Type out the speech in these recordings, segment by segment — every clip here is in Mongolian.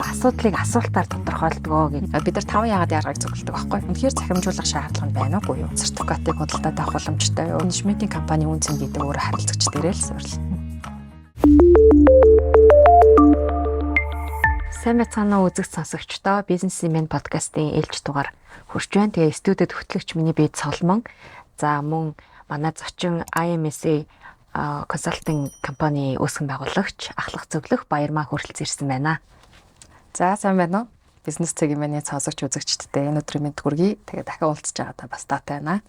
асуудлыг асуултаар тодорхойлдог гэх. Бид нар 5 яагаад яаргыг зөвлөдөг байхгүй. Үнэхээр захимжуулах шаардлага нь байна уугүй юу? Сертификатыг худалдаад авах боломжтой юу? Менежментийн компани үн цэн гэдэг өөр харилцагч дээрээ л суурилна. Сайн байцгаана уу үзэгч сонсогчдоо, бизнесмен подкастын ээлж дугаар хүрч байна. Тэгээ студид хөтлөгч миний бие Соломон. За мөн манай зочин IMSA консалтинг компани үүсгэн байгуулагч Ахлах Зөвлөх Баярмаа хүрэлцэн ирсэн байна. За сайн байна уу? Бизнес сегментийн сонсогч үзэгчдтэй энэ өдрийн мэнд хүргэе. Тэгээ дахин уулзч байгаадаа бас таатай байна.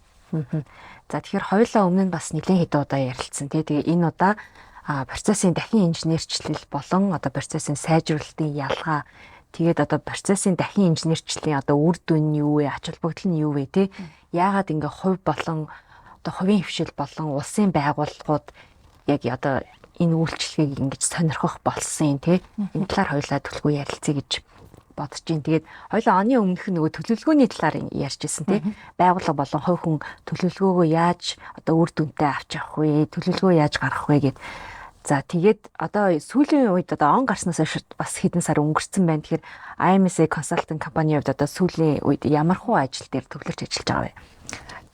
За тэгэхээр хоёулаа өмнө нь бас нэлээд хэд удаа ярилцсан. Тэгээ энэ удаа процессын дахин инженерчлэл болон одоо процессын сайжруулалтын ялгаа, тэгээд одоо процессын дахин инженерчлийн одоо үр дүн нь юу вэ, ач холбогдол нь юу вэ те? Яагаад ингээ хувь болон одоо хувийн хвшил болон улсын байгууллагууд яг одоо энэ үйлчлэгийг ингэж сонирхох болсон те? Энэ талаар хоёулаа төлхөө ярилцъя гэж бодож байна. Тэгээд хоёулаа оны өмнөх нөгөө төлөвлөгөөний талаар ярьж ирсэн те. Байгууллага болон хувь хүн төлөвлөгөөгөө яаж одоо үр дүнтэй авч явах вэ? Төлөвлөгөө яаж гаргах вэ гэд. За тэгээд одоо сүүлийн үед одоо он гарснаас хойш бас хэдэн сар өнгөрцөн байна. Тэгэхээр IMSA консалтинг компанийн хувьд одоо сүүлийн үед ямар хуу ажил дээр төвлөрч ажиллаж байгаа вэ?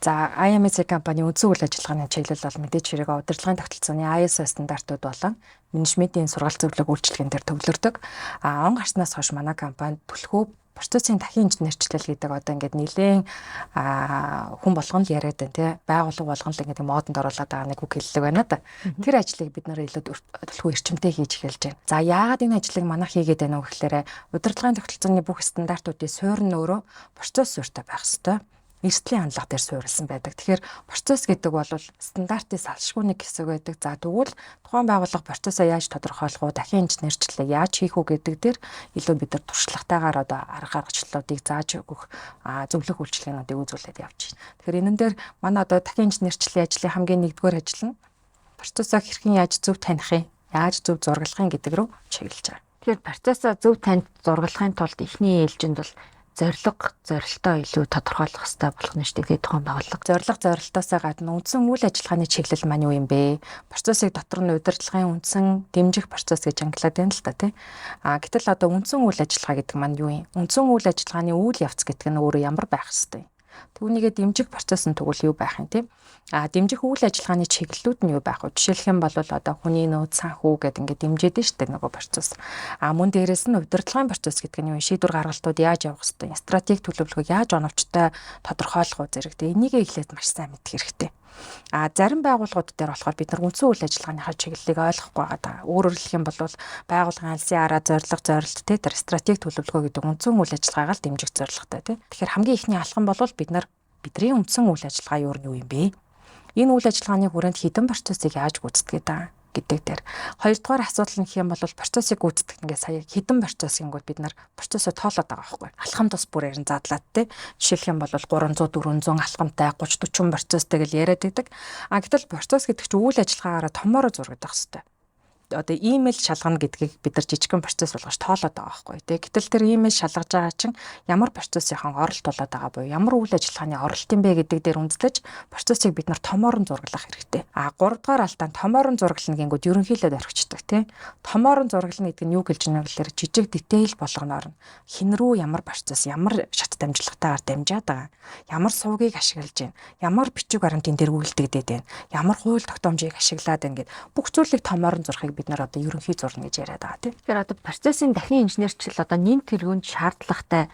За IMSA компани үндсэн үйл ажиллагааны чиглэл бол мэдээж хэрэг удирдлагын тогтолцооны ISO стандартууд болон менежментийн сургалт зөвлөг үйлчилгээнд төр төвлөрдөг. Он гарснаас хойш манай компани төлхөө процессын дахин инженерчлэл гэдэг одоо ингээд нэлээд хүн болгон л яриад байна тий. Байгууллага болгон л ингээд модонд оруулаад байгаа нэг үг хэллэг байна да. Тэр ажлыг бид нэр илүү төлхөө эрчимтэй хийж эхэлж байна. За яагаад энэ ажлыг манайх хийгээд байна вэ гэхээр удирдлагын тогтолцооны бүх стандартуудын суурь нь өөрөө процесс суурьтай байх ёстой. Эрсдлийн хандлага дээр суурилсан байдаг. Тэгэхээр процесс гэдэг бол стандартын салшгүй нэг хэсэг байдаг. За тэгвэл тухайн байгууллага процессоо яаж тодорхойлох вэ? Дахин инженерчлэлээ яаж хийх үү гэдэг дээр илүү бид нар туршлагатайгаар одоо арга гаргачлалуудыг зааж өгөх зөвлөх үйлчилгээнүүдийг үзүүлээд явж байна. Тэгэхээр энэн дээр манай одоо дахин инженерчлэлийн ажлын хамгийн нэгдүгээр ажил нь процессоо хэрхэн яаж зөв таних юм, яаж зөв зурглахын гэдэг рүү чиглэж байгаа. Тэгэхээр процессоо зөв таних зурглахын тулд эхний ээлжинд бол зорилтоо илүү тодорхойлох хэрэгтэй болох нь шүү дээ. Тухайн байгууллага зорилтоосоо гадна үндсэн үйл ажиллагааны чиглэл маань юу юм бэ? Процессыг дотор нь удирдлагын үндсэн дэмжих процесс гэж ангилаад байна л да тий. Гэтэл одоо үндсэн үйл ажиллагаа гэдэг маань юу юм? Үндсэн үйл ажиллагааны үйл явц гэдэг нь өөрөө ямар байх ёстой юм? Түүнийгээ дэмжих процесс нь тэгвэл юу байх юм те? Дэмжих үйл ажиллагааны чиглэлүүд нь юу байх вэ? Жишээлх юм бол одоо хүний нөөц санхүү гэдэг ингээд дэмжиж штэ нөгөө процесс. Мөн дээрэс нь удирдлагын процесс гэдэг нь юу? Шийдвэр гаргалтууд яаж явах ёстой? Стратеги төлөвлөгөө яаж оновчтой тодорхойлох вэ зэрэг те? Энийг эхлээд маш сайн мэдэх хэрэгтэй. Зарим байгууллагууд дээр болохоор бид нар үндсэн үйл ажиллагааныхаа чиглэлийг ойлгохгүй байгаа. Өөрөөр хэлэх юм бол байгууллагын алсын араа зорилт те тэр стратеги төлөвлөгөө гэдэг үндсэн үйл ажиллагаагаа л дэмжих зорилготой те. Тэгэхээр хамгийн ихний алхам бол бидний үндсэн үйл ажиллагаа юу юм бэ? Энэ үйл ажиллагааны хүрээнд хэдэн процессыг яаж гүйцэтгэж байгаа гэдэг дээр. Хоёрдугаар асуудал нь гэх юм бол процессыг гүйцэтгэх ингээ сая хэдэн процессингүүд бид нар процессоо тоолоод байгаа байхгүй. Алхам тус бүрээр нь задлаад те. Жишээлх юм бол 300 400 алхамтай 30 40 процесстэй гэж яриад байдаг. Гэтэл процесс гэдэг чинь үйл ажиллагаагаараа томоороо зурагдах хэрэгтэй. Одоо имэйл шалгана гэдгийг бид нар жижигхэн процесс болгож тоолоод байгаа байхгүй тий. Гэтэл тэр имэйл шалгаж байгаа чинь ямар процессийн оролт болоод байгаа буюу ямар үйл ажиллагааны оролт юм бэ гэдэг дээр үндэслэж процессыг бид нар томоорон зураглах хэрэгтэй. 3 дугаар алдаа томоорон зураглана гингүүд ерөнхийдөө орхичдаг тий. Томоорон зураглана гэдэг нь юу гэлж байна гэхээр жижиг детайл болгоноор нь хин рүү ямар процесс, ямар шат дамжлагтайгаар дамжаад байгаа, ямар сувгийг ашиглаж байна, ямар бичиг баримтын дээр үйлдэгдээд байна, ямар хууль тогтоомжийг ашиглаад байна гэд бүх зүйлийг томоорон зурхыг бид нар одоо ерөнхий зурна гэж яриад байгаа тийм. Тэгэхээр одоо процессын дахин инженерчлэл одоо нэн тэргуунд шаардлагатай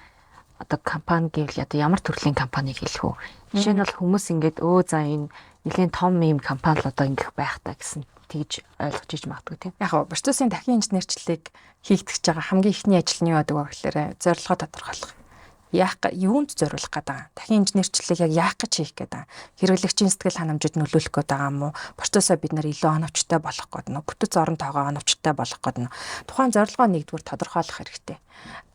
одоо компани гэвэл одоо ямар төрлийн компани хэлэх үү? Жишээ нь бол хүмүүс ингээд за энэ нэлийн том юм компани л одоо ингэх байх та гэсэн тэгж ойлгож иж магадгүй тийм. Яг нь процессын дахин инженерчлэлийг хийгдэж байгаа хамгийн ихний ажил нь юу гэдэг вэ гэхээр зорилгоо тодорхойлох. Юунд зориулах гэдэг. Дахин инженерчлэлийг яг яах гэж хийх гэдэг. Хэрэглэгчийн сэтгэл ханамжид нөлөөлөх гэдэг юм уу? Процессоо бид нар илүү оновчтой болгох гэдэг нь, бүтэц орон тоогоо оновчтой болгох гэдэг нь. Тухайн зорилгоо нэгдүгээр тодорхойлох хэрэгтэй.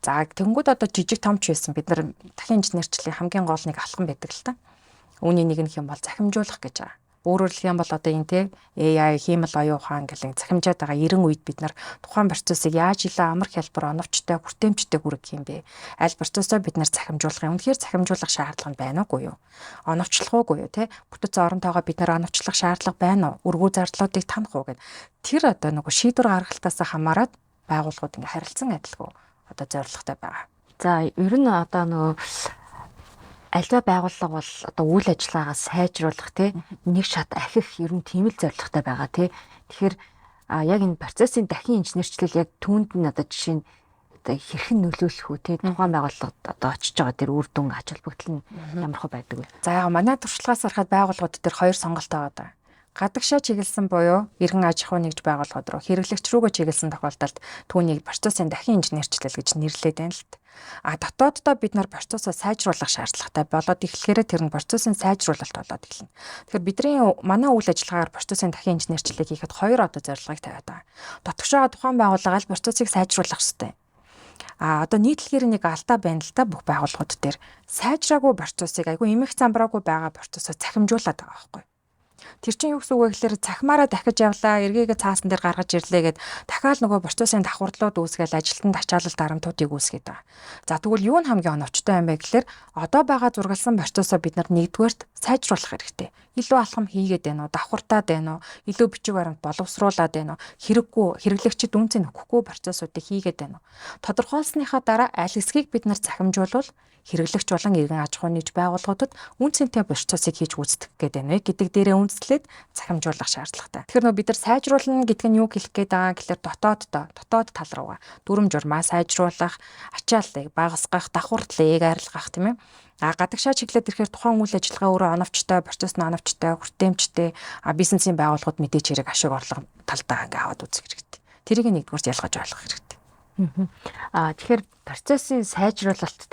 За тэнгууд одоо жижиг томч байсан бид нар дахин инженерчлэлийн хамгийн гол нэг алхам байдаг л та. Үүний нэг нь хэм бол захимжуулах гэж байгаа. Өөрөөр хэлэх юм бол одоо энэ те AI хиймэл оюун ухаан гэх захимжаад байгаа 90 үед бид нар тухайн процессыг яаж илүү амар хялбар оновчтой хүртээмжтэй хүргэх юм бэ? Аль процессоо бид нар захимжуулах юм. Үнэхээр захимжуулах шаардлага байна уугүй юу? Оновчлох уугүй юу те? Бүтэц орон тоогоо бид нар оновчлох шаардлага байна уу? Өргүү зардлуудыг танах уу гэд. Тэр одоо нөгөө шийдвэр гаргалтаас хамаарат байгууллагууд ингээ харилцан адилгүй одоо зорилготой байгаа. За ер нь одоо нөгөө альва байгууллага бол одоо үйл ажиллагаагаа сайжруулах нэг шат ахих ер нь тийм л зорилготой байгаа тэгэхээр яг энэ процессын дахин инженерчлэл яг түүнд нь одоо жишээ нь одоо хэрхэн нөлөөлөх үү тухайн байгууллагад одоо очиж байгаа тэр үр дүн ач холбогдол нь ямар хөө байдаг вэ? За яг манай туршлагаас харахад байгууллагууд дээр хоёр сонголт байгаа. Гадагшаа чиглэсэн буюу иргэн аж ахуй нэгж байгууллагууд руу хэрэглэгч рүүгээ чиглэсэн тохиолдолд түүнийг процессын дахин инженерчлэл гэж нэрлэдэг юм л т. Дотооддоо бид нар процессыг сайжруулах шаардлагатай болоод эхлэхээр тэр нь процессын сайжруулалт болоод эхэлнэ. Тэгэхээр бидний манай үйл ажиллагаагаар процессын дахин инженерчлэлийг хийхэд хоёр одоо зорилгыг тавиад байгаа. Дотгошоо тухайн байгууллага аль процессыг сайжруулах ёстой. Одоо нийтлэхээр нэг алдаа байна л да бүх байгууллагууд дээр сайжраагүй процессыг айгүй эмх замбраагүй байгаа процессыг цахимжуулаад байгаа байхгүй. Тэр чинь юу гэсэн үг вэ гэхээр цахимаараа дахиж явлаа, эргээгээ цаасан дээр гаргаж ирлээ гэд дахиад нөгөө процессын давхарлууд үүсгээл ажилтнанд ачаалал дарамтуудыг үүсгээд байгаа. За тэгвэл юу нь хамгийн оновчтой юм бэ гэхээр одоо байгаа зургалсан процессоо бид нар нэгдүгээрт сайжруулах хэрэгтэй. Илүү алхам хийгээд байна уу, давхартаад байна уу, илүү бичиг баримт боловсруулад байна уу, хэрэглэгчид үнцэн өгөхгүй процессуудыг хийгээд байна уу. Тодорхойлсныхаа дараа аль хэсгийг бид нар цахимжуулвал хэрэглэгч болон иргэн аж ахуйн нэгж байгууллагуудад үнцэнтэй процессыг хийж үүсгэх гэдэг байна гэдэг дээрээ үндэслээд цахимжуулах шаардлагатай. Тэгэхээр бид нар сайжруулна гэдэг нь юу хэлэх гээд байгаа гэхээр дотоод тал руугаа дүрм журмаа сайжруулах, ачааллыг багасгах, давхартлыг арилгах тийм ээ. Гадагшаа чиглээд ирэхээр тухайн үйл ажиллагаа өөрөө оновчтой, процесс нь оновчтой, хүртээмжтэй, бизнесийн байгууллагууд мэдээж хэрэг ашиг орлого талдаа ингээ аваад үзэх хэрэгтэй. Тэрийг нэгдүгээрт ялгаж ойлгох хэрэгтэй. Тэгэхээр процессын сайжруулалт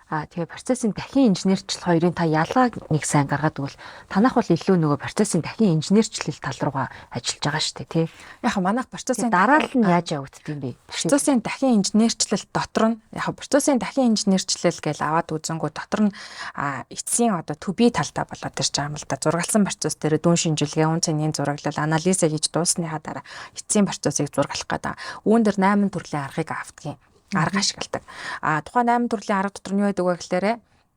тэгээ процессын дахин инженерчлэл хоёрын та ялгааг нэг сайн гаргаад өгвөл танах бол илүү нөгөө процессын дахин инженерчлэл тал руугаа ажиллаж байгаа шүү дээ тий. Яг манайх процессын дараалал нь яаж явагддаг юм бэ? Процессын дахин инженерчлэл дотор нь яг процессын дахин инженерчлэл гэж аваад үзэнгүү дотор нь эцсийн одоо to be талтай болоод ирж байгаа юм л да. Зургалсан процесс дээр дүн шинжилгээ, үн цэнийн зураглал, анализа хийж дуусныхаа дараа эцсийн процессыг зургалах гэдэг. Үүн дээр 8 төрлийн аргыг авдаг. Арга ашигладаг. Тухайн 8 төрлийн арга дотор нь юу байдаг вэ гэхээр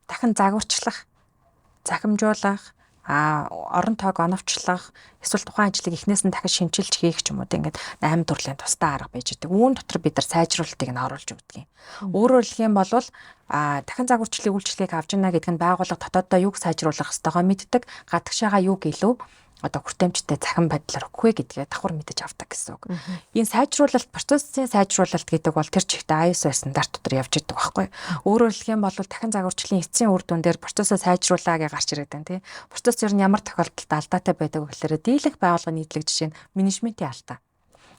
дахин загварчлах, захимжуулах, орон тоог оновчлох, эсвэл тухайн ажлыг эхнээс нь дахиж шинжилж хийх ч юм уу ингээд 8 төрлийн тусдаа арга байж байгаа. Үүн дотор бид нар сайжруулалтыг нь оруулж өгдөг юм. Өөрөөр хэлэх юм бол дахин загварчлалын үйлчлэгийг авч ийна гэдэг нь байгууллага дотооддоо юуг сайжруулах ёстойгоо мэддэг, гадагшаага юуг илүү одоо хүртээмжтэй цахим байдлаар өгөх вэ гэдгээ давхар мэдэж авдаг гэсэн үг. Энэ сайжруулалт, процессын сайжруулалт гэдэг бол тэр чигтээ ISO стандарт дотор явж идэг байхгүй. Өөрөөр хэлэх юм бол дахин загварчлалын эцсийн үр дүн дээр процессыг сайжруулаа гэж гарч ирээд байна тий. Процесс ер нь ямар тохиолдолд алдаатай байдаг вэ гэхээр дийлэнх байгууллагын нийтлэг жишээ нь менежментийн алдаа.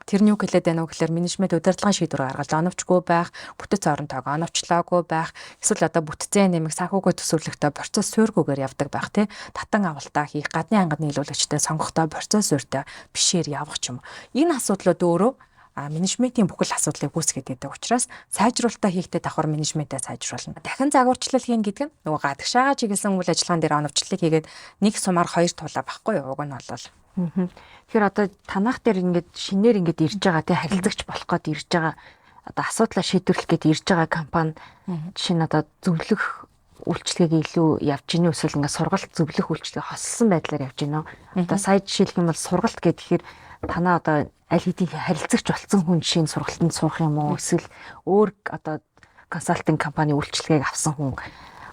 Тэр нь юу хэлээд байна вэ гэхээр менежмент удирдлагын шийдвэр гаргаж оновчгүй байх, бүтэц орон тоог оновчлоогүй байх, эсвэл одоо бүтцээ нэмэх санхүүгийн төсөвлөгтөө процесс суурьгүйгээр явдаг байх тий. Татан авалтаа хийх, гадны ангад нийлүүлэгчтэй сонгохдоо процесс суурьтай бишээр явах ч юм. Энэ асуудлууд өөрөө менежментийн бүхэл асуудлыг үүсгэж байдаг учраас сайжруулалтаа хийхдээ давхар менежментээ сайжруулна. Дахин загварчлал хийн гэдэг нь нөгөө гадагшаага чиглэсэн үйл ажиллагаан дээр оновчлалыг хийгээд нэг сумаар хоёр тулаа байхгүй юу? Уг нь бол тэгэхээр одоо танах дээр ингээд шинээр ингээд ирж байгаа тий харилцагч болох гээд ирж байгаа одоо асуудлаа шийдвэрлэх гээд ирж байгаа компани жишээ нь одоо зөвлөх үйлчлэгийг илүү явж гинэ эсвэл ингээд сургалт зөвлөх үйлчлэгийг хослсон байдлаар явж гинэ. Одоо сая жишээлх юм бол сургалт гэхээр танаа одоо аль хэдийн харилцагч болсон хүн жишээ нь сургалтанд суух юм уу эсвэл өөр одоо консалтинг компани үйлчлэгийг авсан хүн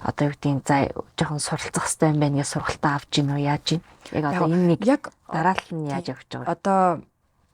одоо юу гэдгийг за жоохон суралцах хэрэгтэй юм байна гэж сургалтаа авч гин үү яаж гин яг одоо энэ нэг яг дараалал нь яаж явж байгаа одоо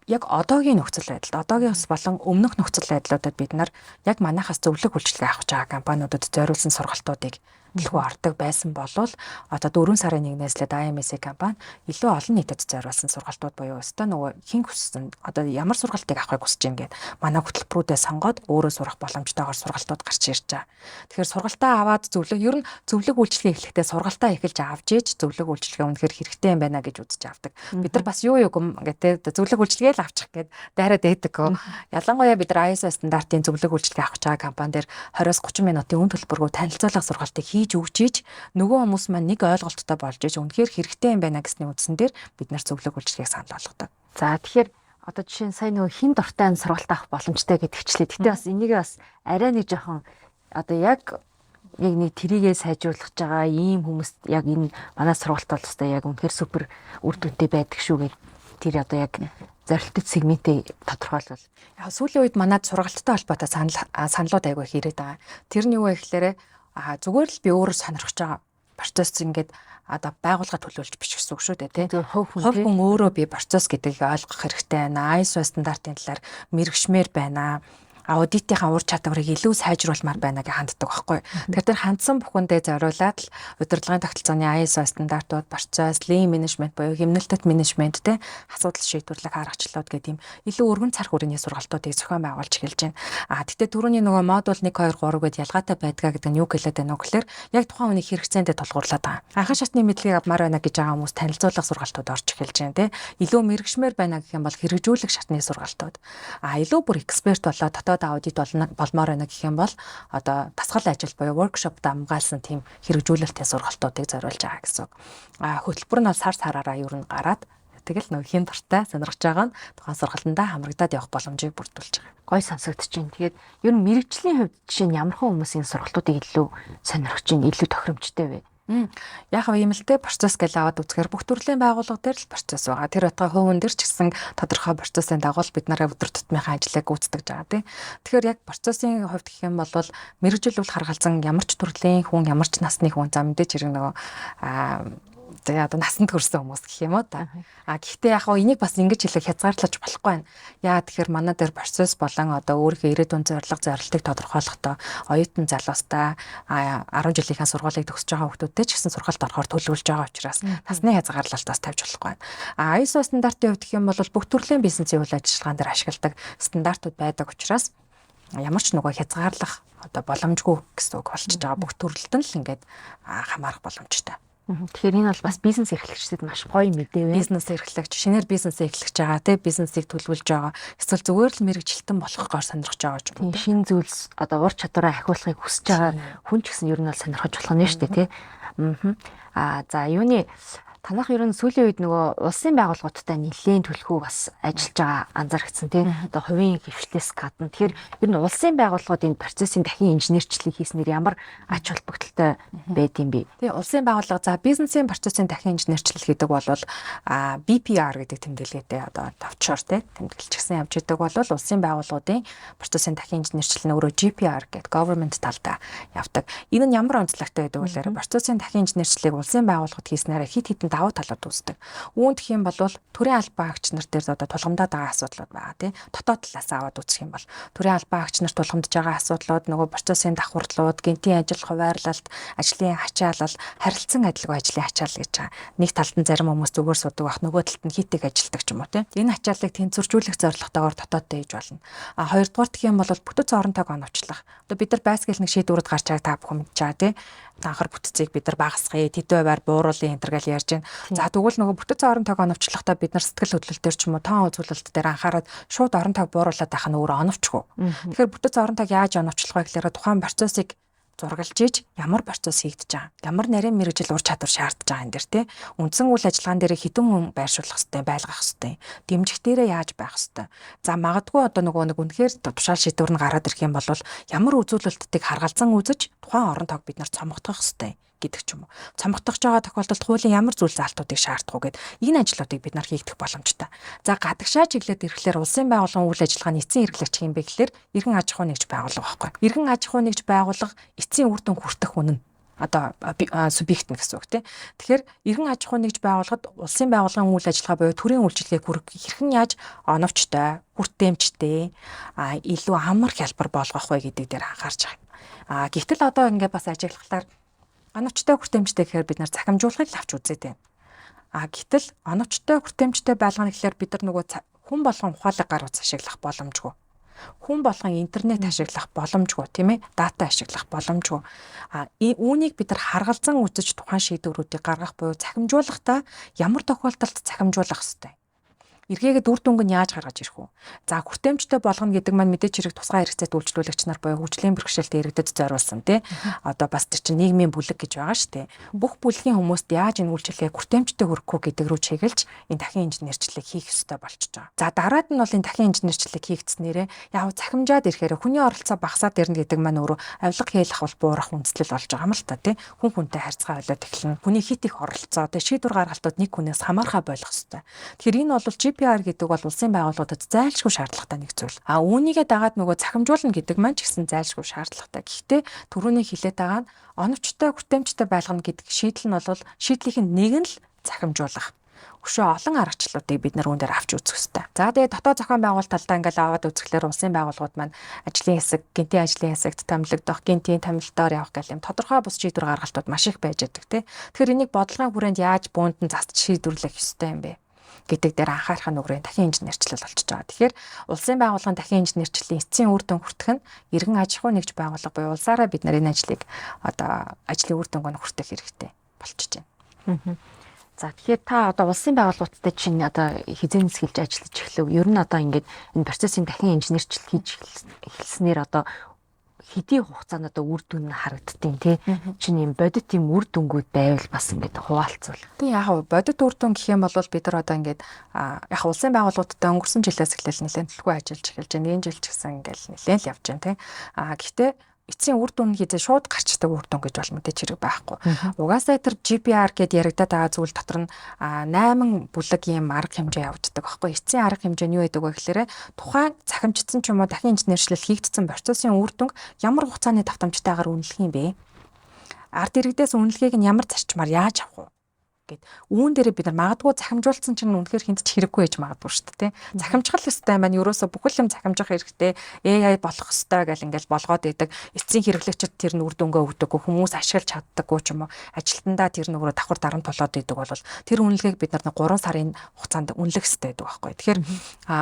яг одоогийн нөхцөл байдалд одоогийнс болон өмнөх нөхцөл байдлуудад бид нар яг манайхаас зөвлөх үйлчлэг авах гэж байгаа компаниудад зориулсан сургалтуудыг дэлгүү ордог байсан болвол одоо 4 сарын 1-ээс л IMS компани илүү олон нийтэд зориулсан сургалтууд буюу өстой нөгөө хин хүссэн одоо ямар сургалтыг авахыг хүсэж юм гээд манай хөтөлбөрүүдээ сонгоод өөрөө сурах боломжтойгоор сургалтууд гарч ирж байгаа. Тэгэхээр сургалтаа аваад ер нь зөвлөг үйлчлэгээ эхлэхдээ сургалтаа эхэлж авч ээж зөвлөг үйлчлэгээ үнэхээр хэрэгтэй юм байна гэж үзэж авдаг. Бид нар бас юу гэдэг зөвлөг үйлчлэгээ л авчих гээд дайраад байдаг. Ялангуяа бид нар ISO стандартын зөвлөг үйлчлэгээ авах гэж байгаа компани дээр 20-30 минутын үн төлбөргүй танилцуулга сургалтыг хийж өгчиж нөгөө хүмүүс маань нэг ойлголттой болж иж үнэхээр хэрэгтэй юм байна гэсний үндсэн дээр бид нар зөвлөг үйлчлэгийг санал болгодог. За тэгэхээр одоо жишээ нь сая нөгөө хин дуртай сургалт авах боломжтой гэдэгчлээ. Гэтэ бас энийг бас арай нэг жоохон одоо яг нэг трийгээ сайжруулах байгаа ийм хүмүүс яг энэ манай сургалт бол өстой яг үнэхээр супер үр дүнтэй байдаг шүү гэдэг тэр одоо яг зорилттой сегментээ тодорхойлвол. Яг сүүлийн үед манайд сургалттай холбоотой саналууд айгүй их ирээд байгаа. Тэр нь юу вэ гэхээр зүгээр л би өөрөө сонирхож байгаа процесс ингээд одоо байгууллага төлөөлж биш гэсэн үг шүү дээ тий. Хувь хүн өөрөө би процесс гэдгийг ойлгох хэрэгтэй байна. ISO стандартын талаар мэрэгшмээр байна. Аудитынхаа ур чадварыг илүү сайжруулмаар байна гэж ханддаг байхгүй. Тэгэхээр хандсан бүхэндээ зориулаад л удирдлагын тогтолцооны ISO стандартууд, процесс, lean management буюу хэмнэлтэд менежмент те асуудал шийдвэрлэх аргачлалууд гэдэг юм илүү өргөн цар хүрээний сургалтуудыг зохион байгуулж эхэлж байна. Тэгтээ түрүүний нөгөө модуль 1 2 3 гэдээ ялгаатай байдгаа гэдэг нь юу хэлээд байна вэ гэхээр яг тухайн хүний хэрэгцээндээ тулгуурлаад байгаа. Анхан шатны мэдлэгийг авмаар байна гэж байгаа хүмүүс танилцуулах сургалтууд орж эхэлж байна те. Илүү мэрэгшмээр байна гэх юм бол хэрэгжүүлэх шатны сургалтууд. Илүү бүр эксперт болоод аудит болмоор байна гэх юм бол одоо дасгал ажил буюу workshop дамгаалсан тийм хэрэгжүүлэлтийн сургалтуудыг зориулж байгаа гэсэн. Хөтөлбөр нь сар сараараа ер нь гараад тэгэл нөх хин дуртай сонирхож байгаа нь тухайн сургалтандаа хамрагдаад явах боломжийг бүрдүүлж байгаа. Гой сонсогдож байна. Тэгээд ер нь мэрэгжлийн хувьд жишээ нь ямар хүмүүсийн сургалтуудыг илүү сонирхож байна, илүү тохиромжтой вэ? Яг ийм л дээ процесс гэж аваад үзэхээр бүх төрлийн байгууллага дээр л процесс байгаа. Тэр утгаа хувийн дээр ч гэсэн тодорхой процессын дагуу бид нараа өдөр тутмынхаа ажлыг гүйцэтгэж байгаа тийм. Тэгэхээр яг процессын хувьд гэх юм бол мэрэгжил бол харгалзан ямар ч төрлийн хүн, ямар ч насны хүн за мэдээж хэрэг нөгөө тэгээ одоо насанд хүрсэн хүмүүс гэх юм уу та. Гэхдээ яг энийг бас ингэж хэлэх хязгаарлаж болохгүй байна. Яа тэгэхээр манай дээр процесс болон одоо өөрийнхөө ирээдүйн зорилтыг тодорхойлохдоо оюутан залуустай 10 жилийнхаа сургуулийг төгсөж байгаа хүмүүсттэй ч гэсэн сургалт орохоор төлөвлөж байгаа учраас насны хязгаарлалтаас тавьж болохгүй байна. ISO стандартын хувьд гэх юм бол бүх төрлийн бизнесийн үйл ажиллагаан дээр ашигладаг стандартууд байдаг учраас ямар ч нөгөө хязгаарлах одоо боломжгүй гэсэн үг болчихж байгаа. Бүх төрөлд нь л ингээд хамаарах боломжтой. Тэгэхээр энэ бол бас бизнес эрхлэгчдэд маш гоё мэдээ вэ? Бизнес эрхлэгч, шинээр бизнесээ эхлэж байгаа, тий бизнесийг төлөвлөж байгаа. Эсвэл зүгээр л мэрэгжилтэн болохгүйгээр сонирхож байгаа ч юм уу. Шинэ зүйлс одоо ур чадвараа ахиулахыг хүсэж байгаа хүн ч гэсэн ер нь бол сонирхож болох нь шүү дээ, тий. За юуны танах ер нь сүүлийн үед нөгөө улсын байгууллагуудтай нэлээд төлхөө бас ажиллаж байгаа анзаарчихсан тий. Одоо хувийн хвшлээс гадна. Тэгэхээр ер нь улсын байгууллагууд энэ процессын дахин инженерчлийг хийснээр ямар ач холбогдолтой байд юм бэ? Тий, улсын байгууллага за бизнесийн процессын дахин инженерчлэл гэдэг бол BPR гэдэг тэмдэглэгээтэй одоо товчоор тий тэмдэглэжсэн явж байгаа бол улсын байгууллагуудын процессын дахин инженерчлэл нь өөрөө GPR гэдэг government талдаа явдаг. Энэ нь ямар онцлогтой байдаг вэ? Процессын дахин инженерчлэлийг улсын байгууллагад хийснээр хит хитэн давуу талууд үүсдэг. Үүнд гэх юм бол төрийн албан агч нар дээр одоо тулгамдаад байгаа асуудлууд байгаа тий. Дотоод талаас аваад үзэх юм бол төрийн албан агч нарт тулгамдж байгаа асуудлууд нөгөө процессын давхарлууд, гэнтийн ажил хуваарлалт, ажлын ачаалал, харилцан адилгүй ажлын ачаалал гэж байгаа. Нэг талд нь зарим хүмүүс зүгээр судаг байх, нөгөө талд нь хитэг ажилдаг ч юм уу тий. Энэ ачааллыг тэнцвэржүүлэх зорилготойгоор дотооддоо хийж болно. Хоёрдугаар гэх юм бол бүтэц оронтойг оновчлох. Одоо бид нар байсгал нэг шийдвэрд гарч байгааг та бүхэн мэдж байгаа тий. Анхаар бүтцийг бид нар багасгая, тэдвээр бууруулын энэ гэл ярьж байна. За тэгвэл нөгөө бүтэц орон тойг оновчлохдоо бид нар сэтгэл хөдлөлтөөр ч юм уу тоон үзүүлэлт дээр анхаарал шууд орон тойг бууруулаад байх нь өөрөө оновчгүй. Тэгэхээр бүтэц орон тойг яаж оновчлох вэ гэхээр тухайн процессыг зургалж иж ямар процесс хийгдэж байгаа. Ямар нарийн мэрэгжил ур чадвар шаардж байгаа энэ дэр тий. Үндсэн үйл ажиллагаан дээр хэдэн хүн байршуулах хэрэгтэй, байлгах хэрэгтэй. Дэмжих дээрээ яаж байх хэрэгтэй. За магадгүй одоо нөгөө нэг үнэхээр тушаал шийдвэр нь гараад ирэх юм бол ямар үзүүлэлтийг харгалзан үзэж тухайн орон тойг бид нар цомгох хэрэгтэй гэдэг ч юм уу. Цомгох байгаа тохиолдолд хуулийн ямар зүйл заалтуудыг шаардах уу гэд энэ ажлуудыг бид нар хийгдэх боломжтой. За гадагшаа чиглэлд ирэхлээр улсын байгууллагын үйл ажиллагааны эцсийн хэрэглэгч юм бэ гэхлээр иргэн аж ахуй нэгж байгууллага байхгүй. Иргэн аж ахуй нэгж байгууллага эцсийн үр дүн хүртэх үнэн одоо субъект нь гэсэн үг тийм. Тэгэхээр иргэн аж ахуй нэгж байгууллагад улсын байгууллагын үйл ажиллагаа буюу төрийн үйлчилгээг хэрхэн яаж оновчтой, хүртээмжтэй, илүү амар хялбар болгох вэ гэдэг дээр анхаарч байгаа. Гэвтэл одоо ингээд бас ажиглахлаар оновчтой хүртээмжтэй гэхээр бид нар захимжуулахыг л авч үзээд байна. Гэтэл оновчтой хүртээмжтэй байлгана гэхээр бид нар нөгөө хүн болгон ухаалаг гаргаж ашиглах боломжгүй. Хүн болгон интернет ашиглах боломжгүй тийм ээ, дата ашиглах боломжгүй. Үүнийг бид нар харгалзан үзэж тухайн шийдвэрүүдийг гаргах буюу захимжуулахдаа ямар тохиолдолд захимжуулах ёстой. Эргээгээд үр дүнг нь яаж гаргаж ирэх вэ? За хүртээмжтэй болгоно гэдэг маань мэдээч хэрэг тусгай хэрэгцээт үйлчлүүлэгч нар буюу хөгжлийн бэрхшээлтэй иргэдэд зориулсан тий. Одоо бас тэр чинь нийгмийн бүлэг гэж байгаа шүү дээ. Бүх бүлгийн хүмүүст яаж энэ үйлчлэгийг хүртээмжтэй хүргэх вэ гэдэг рүү чиглэж энэ дахин инженерчлэлийг хийх ёстой болчихж байгаа. За дараад нь бол энэ дахин инженерчлэлийг хийгдснээрээ яг захимжаад ирэхээр хүний оролцоо багасаад ирнэ гэдэг маань өөрөө авилга хийх бол буурах үндслэл болж байгаа юм л та тий. Хүн хүнтэй харьцаа болоод эхэлнэ. Хүний хит их оролцоо тий шийдвэр гаргалтууд нэг хүнээс хамаархаа болох ёстой. Тэгэхээр энэ бол GPR гэдэг бол улсын байгууллагуудад зайлшгүй шаардлагатай нэг зүйл. Үүнийгээ дагаад нөгөө цахимжуулна гэдэг маань ч гэсэн зайлшгүй шаардлагатай. Гэхдээ түрүүний хэлээд байгаа нь оновчтой, хүртээмжтэй байлгана гэдэг шийдэл нь бол шийдлийн нэг нь л цахимжуулах. Өшөө олон аргачлалуудыг бид нар үүн дээр авч үзэх хэрэгтэй. За тэгээд дотоод зохион байгуулалт талдаа ингээл аваад үзэхлээр улсын байгууллагууд маань ажлын хэсэг, гинтийн ажлын хэсэгт томилогдох, гинтийн томилолтоор явах гэх юм тодорхой бус шийдвэр гаргалтууд маш их байж байдаг тий. Тэгэхээр энийг бодлогын хүрээнд яаж буундан засч шийдвэрлэх ёстой юм бэ гэдэг дээр анхаарах нүгрийн дахин инженерчлэл болчихж байгаа. Тэгэхээр улсын байгууллагын дахин инженерчлэлийн эцсийн үр дүн хүртэх нь иргэн аж ахуй нэгж байгууллага буюу улсаараа бид нар энэ ажлыг ажлын үр дүнг нь хүртэх хэрэгтэй болчихж байна. За тэгэхээр та одоо улсын байгууллагуудтай чинь одоо хизээнээс эхэлж ажиллаж эхлэв. Ер нь одоо ингээд энэ процессын дахин инженерчлэл хийж эхэлснээр одоо хэдийн хугацаанд одоо үр дүн нь харагддیں۔ Тий. Чинь юм бодит юм үр дүнгууд байвал бас ингээд хуваалцвал. Тэг яг бодит үр дүн гэх юм бол бид нар одоо ингээд яг улсын байгууллагуудтай өнгөрсөн жилээс эхлээл нэлээд төлхөө ажиллаж эхэлж байна. Энэ жил ч гэсэн ингээд нэлээд л явж байна тий. Гэхдээ эцсийн үр дүн хийдэ шууд гарчдаг үр дүн гэж бол мэдээж хэрэг байхгүй. Угаасаа тэр GPR гэдээ яригадаад байгаа зүйл дотор нь 8 бүлэг ийм арга хэмжээ явагддаг байхгүй. Эцсийн арга хэмжээ нь юу гэдэг вэ гэхээр тухайн цахимжтсан ч юм уу дахин инженерчлэл хийгдсэн процессын үр дүнг ямар хугацааны давтамжтайгаар үнэлэх юм бэ? Ард иргэдээс үнэлгээг нь ямар зарчмаар яаж авах вэ? Гэт үүн дээр бид нар магадгүй захимжуулсан чинь үнэхээр хинт ч хэрэггүй байж магадгүй шүү дээ. Захимжхал ёстой маань ерөөсө бүхэл юм захимжих хэрэгтэй. AI болох ёстой гэл ингээл болгоод идэг. Эцсийн хэрэглэгчид тэр нь үр дүнгээ өгдөггүй, хүмүүс ашиглаж чаддаггүй ч юм уу. Ажилтнаа тэр нөгөө давхар дарам толоод идэг бол тэр үнэлгээг бид нар 3 сарын хугацаанд үнэлэх хэрэгтэй байдаг байхгүй. Тэгэхээр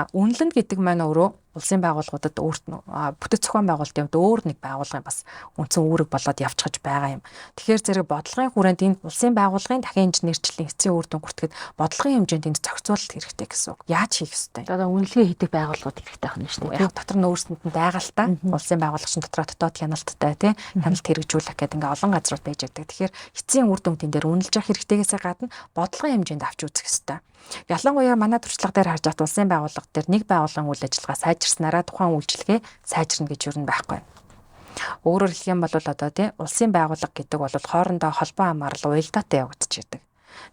үнэлнэ гэдэг маань өөрөө улсын байгууллагуудад өөрт бүтэц зохион байгуулалтын хувьд өөр нэг байгууллагын бас үндсэн үүрэг болоод явчихж байгаа юм. Тэгэхээр зэрэг бодлогын хүрээнд энэ улсын байгууллагын дахин инженерчлэлийн эцсийн үр дүн хүртэхэд бодлогын хэмжээнд энд зохицуулалт хэрэгтэй гэсэн үг. Яаж хийх ёстой? Одоо үнэлгээ хийдэг байгууллагууд хэрэгтэй байна шүү дээ. Яг дотор нь өөрсөнд нь байгальтай улсын байгууллагын дотроо дотоод хяналттай тий хяналт хэрэгжүүлэх гэдэг ингээ олон газрууд байж байгаа. Тэгэхээр эцсийн үр дүн тэн дээр үнэлж явах хэрэгтэйгээс гадна бодлогын хэмжээнд авч үзэх ёстой. Ялангуяа манай туршлага дээр харж байхад улсын байгууллага дээр нэг байгууллагын үйл ажиллагаа сайжирснараа тухайн үйлчилгээ сайжирна гэж юу байхгүй. Өөрөөр хэлэх юм бол одоо тий улсын байгууллага гэдэг бол хоорондоо холбоо хамаарал уялдаатай явагдчихэдэг.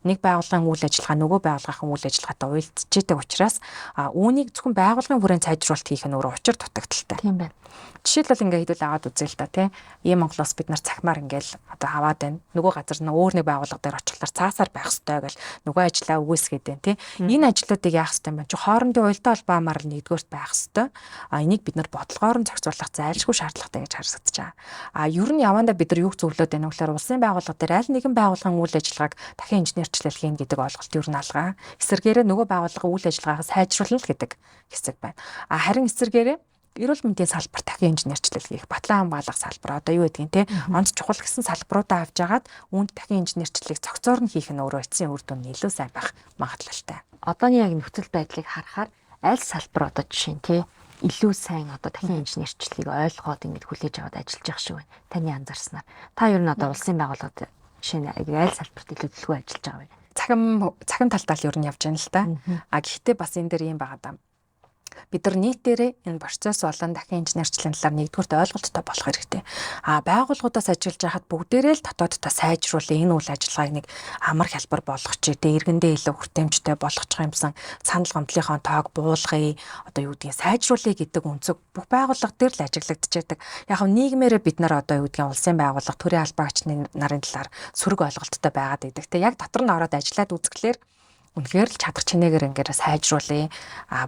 Нэг байгууллагын үйл ажиллагаа нөгөө байгууллагын үйл ажиллагаатай уялдчихэдэг учраас үүнийг зөвхөн байгууллагын хүрээнд сайжруулалт хийх нь өөрөө учир дутагдaltaй. Тийм байна. Жишээлбэл ингээ хэдүүл аваад үзье л та тий. Ийм Монголоос бид нар цахимаар ингээл одоо аваад байна. Нөгөө газар нь өөр нэг байгууллага дээр очихлаар цаасаар байх ёстой гэл нөгөө ажлаа үгүйсгээд байна тий. Энэ ажлуудыг яах ёстой юм бэ? Чи хоорондын уялдаа холбоо хамаарал нэгдүгээрт байх ёстой. Энийг бид нар бодлогоор нь зохицуулах зайлшгүй шаардлагатай гэж харагдаж байгаа. Ер нь явандаа бид нар юг зөвлөд байна вэ гэхээр улсын байгууллага дээр аль нэгэн байгууллагын үйл ажиллагааг дахин инженерчлэл хийн гэдэг ойлголт ер нь алгаа. Эсвэргээрээ нөгөө байгууллагын үйл ажиллагаагаа сайжруулна гэдэг хэсэг байна. Харин эсвэргээрээ эрүүл мэндийн салбар дахин инженерчлэл хийх, батлан хамгаалах салбар одоо юу гэдгийг те онц чухал гэсэн салбаруудаа авч агаад үүнд дахин инженерчлэлийг цогцоор нь хийх нь өөрөө эцсийн үр дүн илүү сайн байх магадлалтай. Одооний яг нөхцөл байдлыг харахаар аль салбар одоо жишээ нь те илүү сайн одоо дахин инженерчлэлийг ойлгоод ингэж хүлээж аваад ажиллаж явах шиг байна. Таны анзаарснаар. Та ер нь одоо улсын байгууллагад жишээ нь аль салбарт илүү төлөвлөгөө ажиллаж байгаа вэ? Цахим талдаа л ер нь явж байна л да. Гэхдээ бас энэ дээр юм байгаа даа. Бид нар нийтээрээ энэ процесс болон дахин инженерчлэлийн талаар нэгдүгürt ойлголттой болох хэрэгтэй. Байгууллагуудаас ажиллаж байхад бүгдээрээ л дотооддоо сайжруулах энэ үйл ажиллагааг нэг амар хялбар болгоч, эргэндээ илүү хүртээмжтэй болгочих юмсан санал гомдлынхоо тоог буулгая, одоо юу гэдгийг сайжруулъя гэдэг үнцэг бүх байгууллага дээр л ажиглагдж байдаг. Яг нь нийгмээрээ бид нар одоо юу гэдгийг улсын байгууллага, төрийн албаагчны нарын талаар сөрөг ойлголттой байгаад байдаг. Тэ яг дотор нь ороод ажиллаад үзэхлээр үнэхээр л чадах чинээгээр ингээд сайжруулъя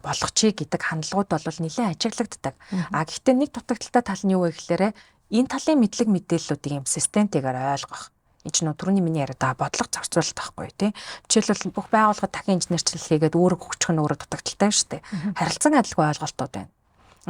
болгочихъя гэдэг хандлагууд бол нэлээд ажиглагддаг. Гэхдээ нэг дутагдaltaй тал нь юу вэ гэхээр энэ талын мэдлэг мэдээллүүдийг юм системтэйгээр ойлгох. Энэ ч түрүүний миний яриад бодлого зохицуулалт байхгүй тий. Жишээлбэл бүх байгууллагад дахин инженерчлэл хийгээд үүрэг өгчих нь өөрөө дутагдaltaй шүү дээ. Харилцан адилгүй ойлголтууд байна.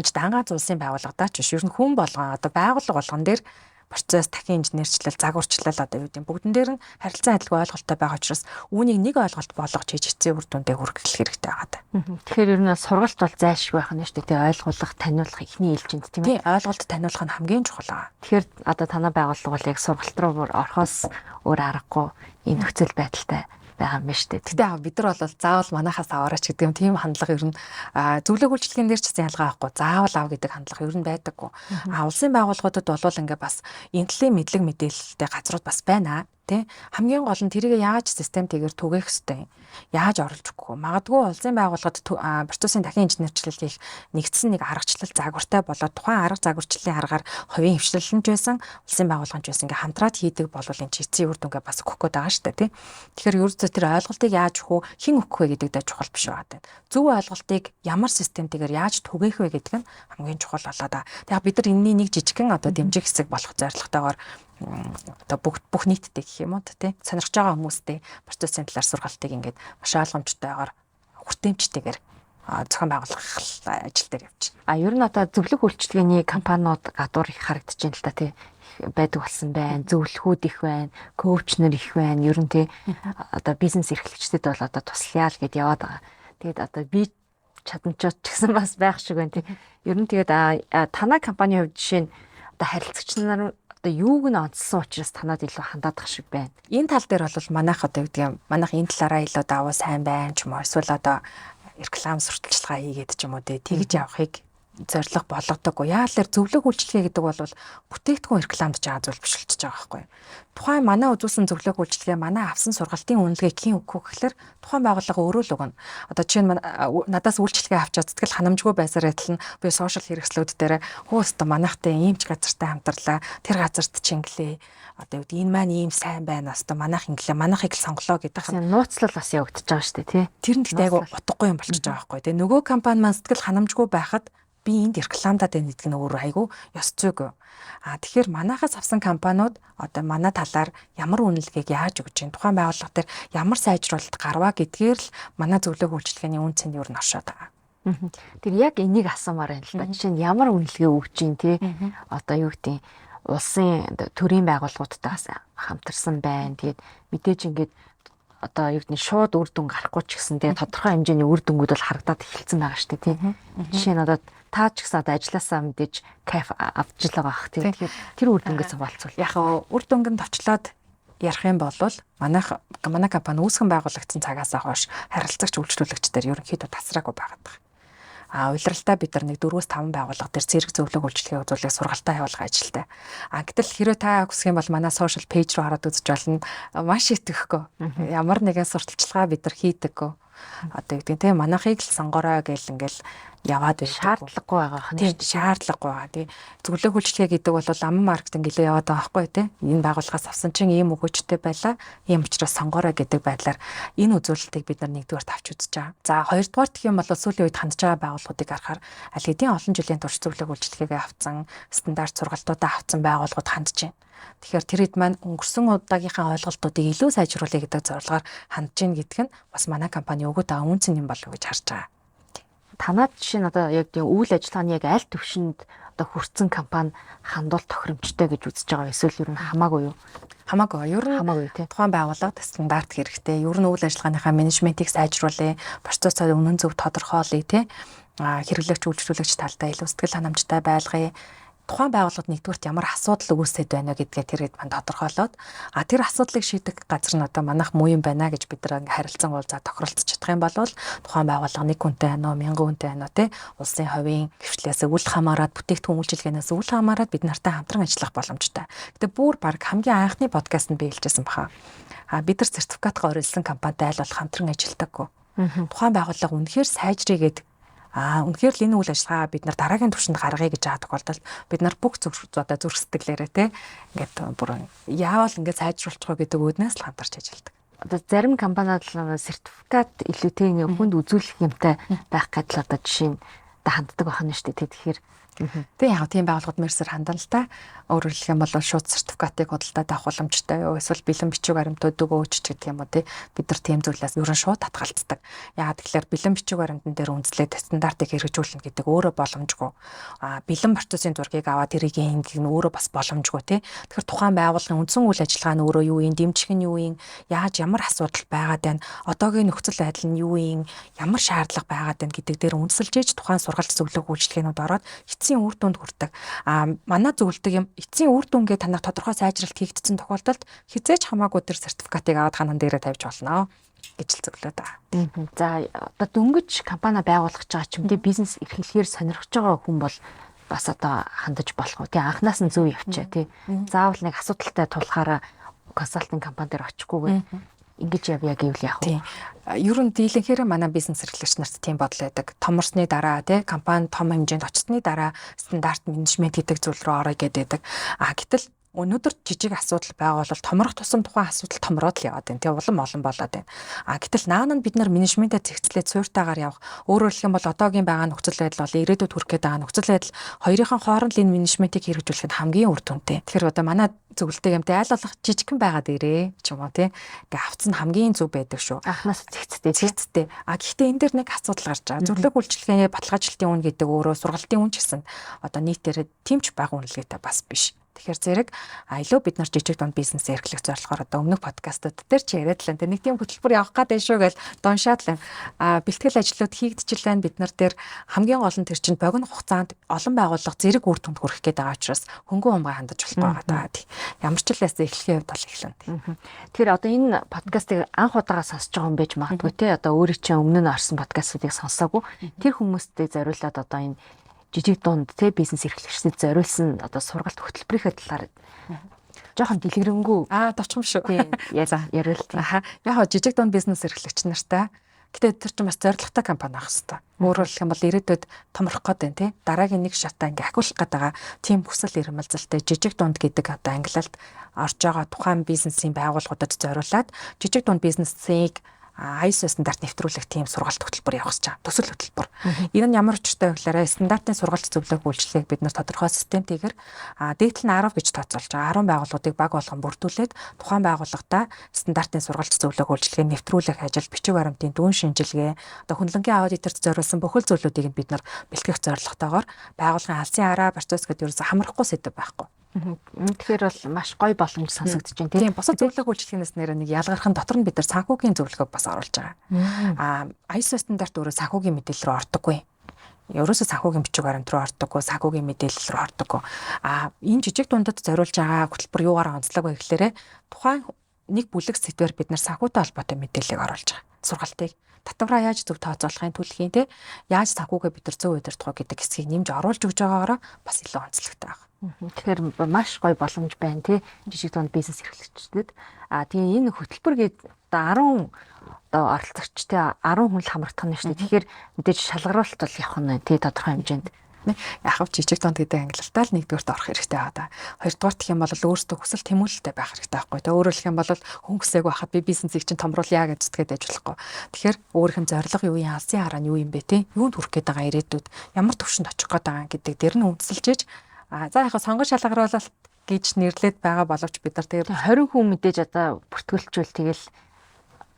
Энд дангааз улсын байгууллагадаа ч биш ер нь хүн болгон одоо байгууллага болгон дээр процесс дахин инженерчлэл, загварчлал одоо юу гэдэг бүгдэн дээр нь харилцан адилгүй ойлголттой байгаа учраас үүнийг нэг ойлголт болгож хийж эцсийн үр дүндээ хүргэх хэрэгтэй байгаа даа. Тэгэхээр ер нь сургалт бол зайлшгүй байх нь шүү дээ. Ойлгуулах, таниулах ихний ээлжинд тийм ээ. Тийм, ойлголт таниулах нь хамгийн чухал байгаа. Тэгэхээр одоо танай байгууллага бол яг сургалт руу орохоос өөр аргагүй энэ нөхцөл байдалтай байгаа юм шүү дээ. Гэтэ бид нар бол заавал манахаас аваараач гэдэг юм тийм хандлага ер нь зөвлөгөө үйлчлэгийн дээр ч гэсэн ялгаа байхгүй. Заавал ав гэдэг хандлага ер нь байдаггүй. Улсын байгууллагуудад бол ингээ бас энэ талын мэдлэг мэдээлэлтэй газрууд бас байна. тий. Хамгийн гол нь тэрийг яаж системтэйгээр түгээх ёстой юм. Яаж оруулж өгөх вэ? Магадгүй улсын байгууллагад процессын дахин инженерчлэл хийх нэгдсэн нэг аргачлал загвартай болоод тухайн арга загварчлалын аргаар хувийн хвшлэлэн ч байсан, улсын байгууллагын ч байсан ингээ хамтраад хийдэг бол энэ эцсийн үр дүнгээ бас өгөх гээд байгаа шүү дээ, тий. Тэгэхээр ерөөсөө тэр ойлголтыг яаж өгөх вэ? Хэн өгөх вэ гэдэг дэ чухал биш байгаа даа. Зөв ойлголтыг ямар системтэйгээр яаж түгээх вэ гэдэг нь хамгийн чухал болоо да. Тэгэхээр бид нар энэний нэг жижигхэн одоо дэмжих хэсэг болох зорилготойгоор одоо бүх нийтдээ гэх юм уу тий сонирхож байгаа хүмүүстэй процессын талаар сургалтыг ингээд маш ойлгомжтойгоор хүртээмжтэйгээр зохион байгуулах ажил дээр явж байна. Ер нь одоо зөвлөх үйлчилгээний компаниуд гадуур их харагдаж байна л да тий байдаг болсон байна. Зөвлөхүүд их байна, коучнер их байна. Ер нь тий одоо бизнес эрхлэгчдэд бол одоо туслая л гэд яваад байгаа. Тэгээд одоо би чадамжууд ч гэсэн бас байх шиг байна тий. Ер нь тэгээд танай компанийн хувьд жишээ нь одоо харилцагч нар одоо юуг нь онцлсан учраас танад илүү хандаадах шиг байна. Энэ тал дээр бол манайх одоо гэдэг юм манайх энэ талаараа илүү даваа сайн байна ч юм уу эсвэл одоо реклам сурталчилгаа хийгээд ч юм уу тэгж явахыг зорилго болгодоггүй. Яагаад л зөвлөх үйлчилгээ гэдэг бол бүтээгдэхүүн рекламдж байгаа зүйл биш болчихж байгаа байхгүй. Тухайн манай үзүүлсэн зөвлөх үйлчилгээ манай авсан сургалтын үнэлгээг хийн өгөх гэхээр тухайн байгууллага өөрөө л өгнө. Одоо жишээ нь надаас үйлчилгээ авчаад сэтгэл ханамжгүй байсаар адилхан би сошиал хэрэгслүүд дээр хөөстө манайхтай ийм ч газартай хамтарлаа. Тэр газарт чинглээ. Одоо энэ маань ийм сайн байна. Өстө манайх инглээ. Манайхыг л сонголоо гэдэг нь нууцлал бас явагдаж байгаа шүү дээ тий. Тэр нь гэхдээ айгу утгагүй юм болчихж байгаа байхгүй. Тэгээ нөгөө компани маань сэтгэл ханамжгүй байхад би энд рекламдаад байна гэдэг нь өөр айгу ёс зүйг. Тэгэхээр манайхаас авсан компаниуд одоо манай талаар ямар үнэлгээг яаж өгч чинь тухайн байгууллага дээр ямар сайжруулалт гарваа гэдгээр л манай зөвлөх үйлчилгээний үн цэнд юу н оршоод байгаа. Тэр яг энийг асуумаар байна л да. Жишээ нь ямар үнэлгээ өгч чинь тий одоо юу гэдэг улсын төрийн байгууллагуудтаас хамтарсан байна. Тэгээд мэдээж ингээд одоо юу гэдэг нь шууд үр дүн гарахгүй ч гэсэн тэгээ тодорхой хэмжээний үр дүнгууд бол харагдаад эхэлсэн байгаа шүү дээ тий. Жишээ нь одоо та ч гэсэн одоо ажилласаа мэдээж кайф авч л байгаа бах тий. Тэгэхээр тэр үр дүнгээс болцвол яг үр дүнгэнд очлоод ярих юм бол манай компани үүсгэн байгуулагдсан цагаас хойш харилцагч үйлчлүүлэгчдэр ерөнхийдөө тасраагүй байгаад байгаа. Улиралдаа бид нар нэг 4-5 байгууллага дээр зэрэг зөвлөх үйлчлэгээ үзүүлэх сургалтаа явуулах ажилтай. Гэтэл хэрэв та хүсэх юм бол манай сошиал пэйж руу хараад үзэж болно. Маш итгэхгүй. Ямар нэгэн сурталчилгаа бид нар хийдэггүй. Одоо юу гэдэг нь манайхыг л сонгорой гэл ингээл яваад байна. Шаардлагагүй байгаа хань. Тийм шаардлагагүй байгаа. Тэгээ зөвлөх үйлчлэгээ гэдэг бол аман маркетинг гэлээ яваад байгаа байхгүй тий. Энэ байгууллагаас авсан чинь ийм өгөөжтэй байлаа. Ийм учраас сонгорой гэдэг байдлаар энэ үзүүлэлтийг бид нар нэгдүгээр авч үзэж байгаа. За хоёрдугаар гэх юм бол сүүлийн үед хандж байгаа байгууллагуудыг харахаар аль хэдийн олон жилийн турш зөвлөх үйлчлэгээ авсан, стандарт сургалтуудаа авсан байгууллагууд хандж байна. Тэгэхээр тэр хэд маань өнгөрсөн удаагийнхаа ойлголтуудыг илүү сайжруулъя гэдэг зорилгоор хандж ийн гэдг нь бас манай компани өгөөд байгаа үн цэн юм болов гэж харж байгаа. Танад жишээ нь одоо яг тийм үйл ажиллагааны яг аль төвшөнд одоо хүрсэн компани хандвал тохиромжтой гэж үзэж байгаа эсвэл ер нь хамаагүй юу? Хамаагүй. Ер нь хамаагүй тий. Тухайн байгууллагад стандарт хэрэгтэй. Ер нь үйл ажиллагааныхаа менежментийг сайжруулъя, процессыг үнэн зөв тодорхойлъя тий. Хэрэглэгч үйлчлүүлэгч талдаа илүү сэтгэл ханамжтай байлгая. Тухайн байгууллагад нэгдүгürt ямар асуудал үүсээд байна гэдгээ тэр хэд маань тодорхойлоод тэр асуудлыг шийдэх газар нь одоо манайх муу юм байна гэж бид нар ингээ харилцан уулзаад тохиролцож чадах юм бол тухайн байгууллага 1 хүнтэй байна уу 1000 хүнтэй байна уу тий улсын хувийн хвшлээс үл хамааран бүтээгдэхүүн үйлчилгээнээс үл хамааран бид нартай хамтран ажиллах боломжтой. Гэтэ бүр баг хамгийн анхны подкастт би хэлжсэн баха. Бид нар сертификатгаа орилсан компанитай аль болох хамтран ажилладаггүй. Тухайн байгууллага үнэхээр сайжрыг гэдэг үнэхээр л энэ үйл ажиллагаа бид нар дараагийн түвшинд гаргая гэж байгаа тохиолдолд бид нар бүх зүрх сэтгэлээрээ те ингээд бүр яавал ингээд сайжруулчих вэ гэдэг үүднээс л хамтарч ажилладаг. Одоо зарим компаниуд сертификат илүүтэй нэг хүнд үзүүлэх юмтай байх гэдэл одоо жишээ нь ханддаг байх нь шүү дээ. Тэгэхээр тэг яг тийм байгууллагууд мэрсэр хандан л та өөрөөр хэлэх юм бол шууд сертификатыг худалдаад авах боломжтой юу эсвэл бэлэн бичиг баримтууд өгөөч гэх юм уу тий бид нар тийм зүйлээс ерөн шууд татгалцдаг. Яг тэгэхээр бэлэн бичиг баримтан дээр үндэслээд стандартыг хэрэгжүүлнэ гэдэг өөрөө боломжгүй. Бэлэн процессын зургийг аваад тэрийг хийх нь өөрөө бас боломжгүй тий. Тэгэхээр тухайн байгууллагын үндсэн үйл ажиллагаа нь өөрөө юу юм, дэмжих нь юу юм, яаж ямар асуудал байгаад байна, одоогийн нөхцөл байдал нь юу юм, ямар шаардлага байгаад байна гэдэг дээр үндэслэж ээж тухайн сургалт зөвлөх үйлчилгээнүүд ороод эцсийн үр дүнд хүрдэг. Манай зөвлөдөг юм эцсийн үр дүнгээ танах тодорхой сайжралт хийгдсэн тохиолдолд хизээч хамаагүй тэр сертификатыг аваад ханан дээрээ тавьж болно гэж л зөвлөд байгаа. За одоо дөнгөж компани байгуулах гэж байгаа ч юм те бизнес эрхлэхээр сонирхож байгаа хүн бол бас одоо хандаж болох уу? Тий анханаас нь зөв явчаа тий. Заавал нэг асуудалтай тулахаараа консалтинг компани дээр очихгүйгээр ингэж явъя гэвэл яах вэ? Тийм. Ер нь дийлэнхээр манай бизнес эрхлэгч нарт тийм бодол байдаг. Томорсны дараа тий компани том хэмжээнд очсны дараа стандарт менежмент гэдэг зүйл рүү орё гэдэг. Гэтэл өнөөдөр жижиг асуудал байгаа бол томрох тусам тухайн асуудал томроод л яваад байна. Тэгээ улам олон болоод байна. Гэтэл наана нь бид нар менежментээ зэгцлээд суурьтаагаар явах. Өөрөөр хэлэх юм бол одоогийн байгаа нөхцөл байдал бол ирээдүйд хүрэх гээд байгаа нөхцөл байдал хоёрын хооронд л энэ менежментийг хэрэгжүүлэх нь хамгийн үр дүнтэй. Тэгэхээр одоо манай зөвлөлтэй юмтай айл болох жижигхэн байгаа дээрээ ч юм уу тий. Ингээ авцсан хамгийн зөв байдаг шүү. Анхнаас зэгцтэй. Гэхдээ энэ дээр нэг асуудал гарч байгаа. Зөвлөх үйлчлэгээ баталгаажлалтын үн гэдэг өөрөө сургалтын үн ч гэсэн одоо нийтээр тэмч бага үнэлгээтэй бас биш. Тэгэхээр зэрэг илүү бид нар жижиг дунд бизнес эрхлэх зорилгоор одоо өмнөх подкастууд дээр ч яриад л энэ нэг тийм хөтөлбөр явах гэдэг шүү гэж дуншаад л бэлтгэл ажлууд хийгдчихэл байна. Бид нар дээр хамгийн гол нь тэр чинь богино хугацаанд олон байгууллага зэрэг үр дүнд хүрэх гээд байгаа учраас хөнгөн умгаа хандаж болох байгаа даа. Ямар ч л ясаа эхлэхийн хувьд бол эхлэн. Тэгэхээр одоо энэ подкастыг анх удаага сонсож байгаа юм байж магадгүй те одоо өөрөө чинь өмнө нь орсон подкастуудыг сонсоогүй тэр хүмүүстэй зориулаад одоо энэ жижиг дунд те бизнес эрхлэгчдэд зориулсан одоо сургалт хөтөлбөрийнхээ талаар жоохон дэлгэрэнгүй товчхон шүү. Тийм яриул. Яг жижиг дунд бизнес эрхлэгч нартай гэтээ тэр чинь бас зорилготой компани байх хэрэгтэй. Өөрөөр хэлэх юм бол ирээдүйд томрох гээд байна тий. Дараагийн нэг шатаа ингээ ахиулах гээд байгаа тийм хүсэл эрмэлзэлтэй жижиг дунд гэдэг одоо англиалд орж байгаа тухайн бизнесийн байгууллагуудад зориулаад жижиг дунд бизнесийг ISO стандарт нэвтрүүлэх тийм сургалт хөтөлбөр явах гэж байгаа. Төсөл хөтөлбөр. Энэ нь ямар учиртай вэ гэхээр стандартын сургалт зөвлөх үйлчлэгийг бид нар тодорхой системтэйгээр дээдл нь 10 гэж тооцоолж байгаа. 10 байгууллагуудыг баг болгон бүрдүүлээд тухайн байгууллагатаа стандартын сургалт зөвлөх үйлчлэгийг нэвтрүүлэх ажил, бичиг баримтын дүүн шинжилгээ, одоо хүнлэнгийн аудиторт зориулсан бүхэл зүйлүүдийг бид нар бэлтгэх зорилготойгоор байгууллагын алсын хараа процесс гэдэг ерөөсө хамрахгүй сэдв байхгүй. Тэгэхээр бол маш гоё боломж сонсогдож байна тийм. Босод зөвлөх үйлчлэгнээс нэр нэг ялгархан дотор нь бид нар санхүүгийн зөвлөгөөг бас оруулж байгаа. ISO стандарт өөрөө санхүүгийн мэдээлэл рүү ордоггүй. Ерөөсө санхүүгийн бичиг баримт руу ордоггүй, санхүүгийн мэдээлэл рүү ордоггүй. Энэ жижиг дундад зориулж байгаа хөтөлбөр юугаар онцлог вэ гэхээр тухайн нэг бүлэг сэдвээр бид нар санхүүтэй холбоотой мэдээллийг оруулж байгаа. Сургалтыг татвараа яаж зөв тооцоолохын төлхийн те яаж санхүүгээ бид нар зөв удирдах вэ гэдэг хэсгийг нэмж оруулж өгж байгаагаараа бас илүү онцлогтой байна. Тэгэхээр маш гоё боломж байна тий жижиг дунд бизнес эрхлэгчдэд. Тэгээ энэ хөтөлбөр гээд одоо 10 одоо оролцогчтой 10 хүн л хамрагдах нь шүү дээ. Тэгэхээр мэдээж шалгаруулалт бол явах нь тий тодорхой хэмжээнд. Яг нь жижиг дунд гэдэг ангилалтаа л нэгдүгээрт орох хэрэгтэй байгаа. Хоёрдугаарт гэх юм бол өөрсдөө хүсэл тэмүүлэлтэй байх хэрэгтэй байхгүй. Тэгээ өөрөөр хэлэх юм бол хүн хүсээгүй байхад би бизнесийг чинь томруулъя гэж зүтгээд ажиллахгүй. Тэгэхээр өөрийнх нь зорилго юу юм, алсын хараа нь юу юм бэ те? Юунд хүрэх гээд байгаа ирээдүйд ямар төвшөнд очих гээд байгаа гэдэг дээр нь үндэслэж за яг сонгон шалгаруулалт гэж нэрлээд байгаа боловч бид нар тэгээ 20 хүн мэдээж одоо бүртгүүлчихвэл тэгэл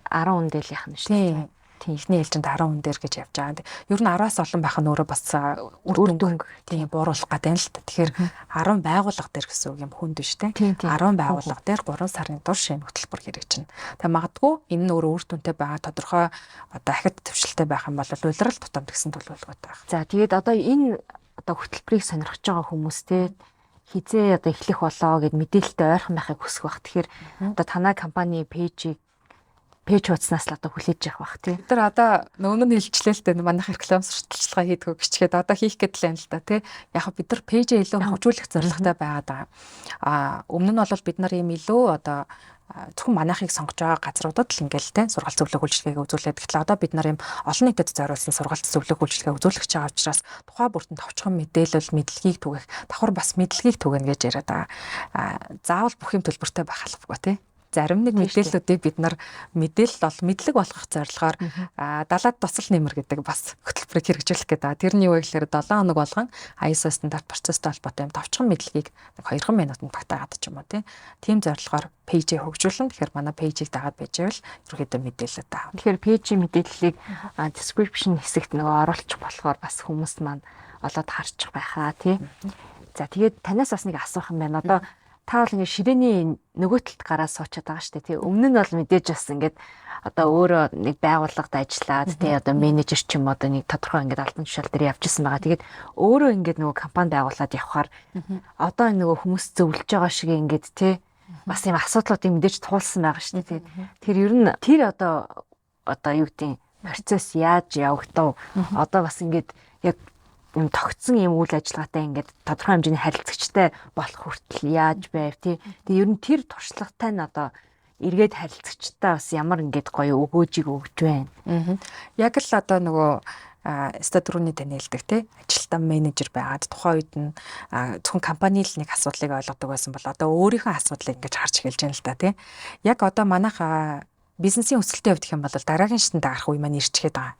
10 хүн дээр л яах нь шүү дээ. Тийм ихний ээлжинд 10 хүн дээр гэж явж байгаа. Ер нь 10-аас олон байх нь өөрөө бас үр дүнг тийм бууруулах гэдэг нь л та. Тэгэхээр 10 байгууллага дээр гэсэн үг юм хүнд биш те. 10 байгууллага дээр 3 сарын турш энэ хөтөлбөр хэрэгжинэ. Тэгээ магадгүй энэ нь өөрөө үр дүнтэй байгаа тодорхой одоо ахид төвшлөлтэй байх юм бол улирал тутамд гэсэн төлөвлөгөөтэй байх. За тэгээд одоо энэ одоо хөтөлбөрийг сонирхож байгаа хүмүүстэй хизээ одоо эхлэх болоо гэд мэдээлэлтэй ойрхон байхыг хүсэх бах. Тэгэхээр одоо танай компани пэйж хуудснаас л одоо хүлээж явах бах тий. Тэр одоо өмнө нь хэлжлээ л дээ манайх реклам сурталчилгаа хийдэг гिचгээд одоо хийх гээд л юм л да тий. Яг бид нар пэйжээ илүү хөгжүүлэх зорилготой байгаад байгаа. Өмнө нь бол бид нар ийм илүү одоо зөвхөн манайхыг сонгож байгаа газруудад л ингээл те сургалт зөвлөх үйлчилгээг үзүүлээд гэтэл одоо бид нар юм олон нийтэд зориулсан сургалт зөвлөх үйлчилгээ үзүүлэх гэж байгаа учраас тухай бүртэн товчхон мэдээлэл мэдлэгийг түгэх давхар бас мэдлэгийг түгэнэ гэж яриад байгаа. Заавал бүх юм төлбөртэй байх албагүй те. Зарим нэг мэдээллүүдийг бид нар мэдээлэл бол мэдлэг болгох зорилгоор далаад тусал нэмэр гэдэг бас хөтөлбөрийг хэрэгжүүлэх гэдэг. Тэрний юу вэ гэхээр 7 хоног болгон ISO стандарт процесстэй холбоотой юм товчхон мэдлэгийг 2 минутанд багтаагаад ч юм уу тийм зорилгоор пэйжээ хөгжүүлэн. Тэгэхээр манай пэйжийг дагаад байж байвал ерөөхдөө мэдээлэлд авах. Тэгэхээр пэйжийн мэдээллийг description хэсэгт нөгөө оруулчих болохоор бас хүмүүс маань олоод харчих байхаа тий. За тэгээд танаас бас нэг асуух юм байна. Одоо та бол ингээд ширээний нөгөө талд гараад суучаад байгаа шүү дээ тий. Өмнө нь бол мэдээж бас ингээд одоо өөрөө нэг байгууллагад ажиллаад тий одоо менежер ч юм одоо нэг тодорхой ингээд албан тушаал дээр явж исэн байгаа. Тэгээд өөрөө ингээд нөгөө компани байгуулад явхаар одоо энэ нөгөө хүмүүс зөвлөж байгаа шиг ингээд тий бас юм асуудлуудыг мэдээж туулсан байгаа шүү дээ тий. Тэр ер нь тэр одоо юу гэдэг процесс яаж явагдав? Одоо бас ингээд яг юм тогтсон юм үйл ажиллагаатай ингээд тодорхой хэмжээний харилцагчтай болох хүртэл яаж байв тий. Тэгээ ер нь тэр туршлагатай нь одоо эргээд харилцагчтай бас ямар ингээд гоё өгөөжийг өгж байна. Яг л одоо нөгөө статурууны танилцдаг тий ажилтан менежер байгаад тухайн үед нь зөвхөн компани л нэг асуудлыг ойлгодог байсан бол одоо өөрийнхөө асуудлыг ингэж харж эхэлж байна л да тий. Яг одоо манайх бизнесийн өсөлтөд явах юм бол дараагийн шатнд гарах үе маань ирчгээд байгаа.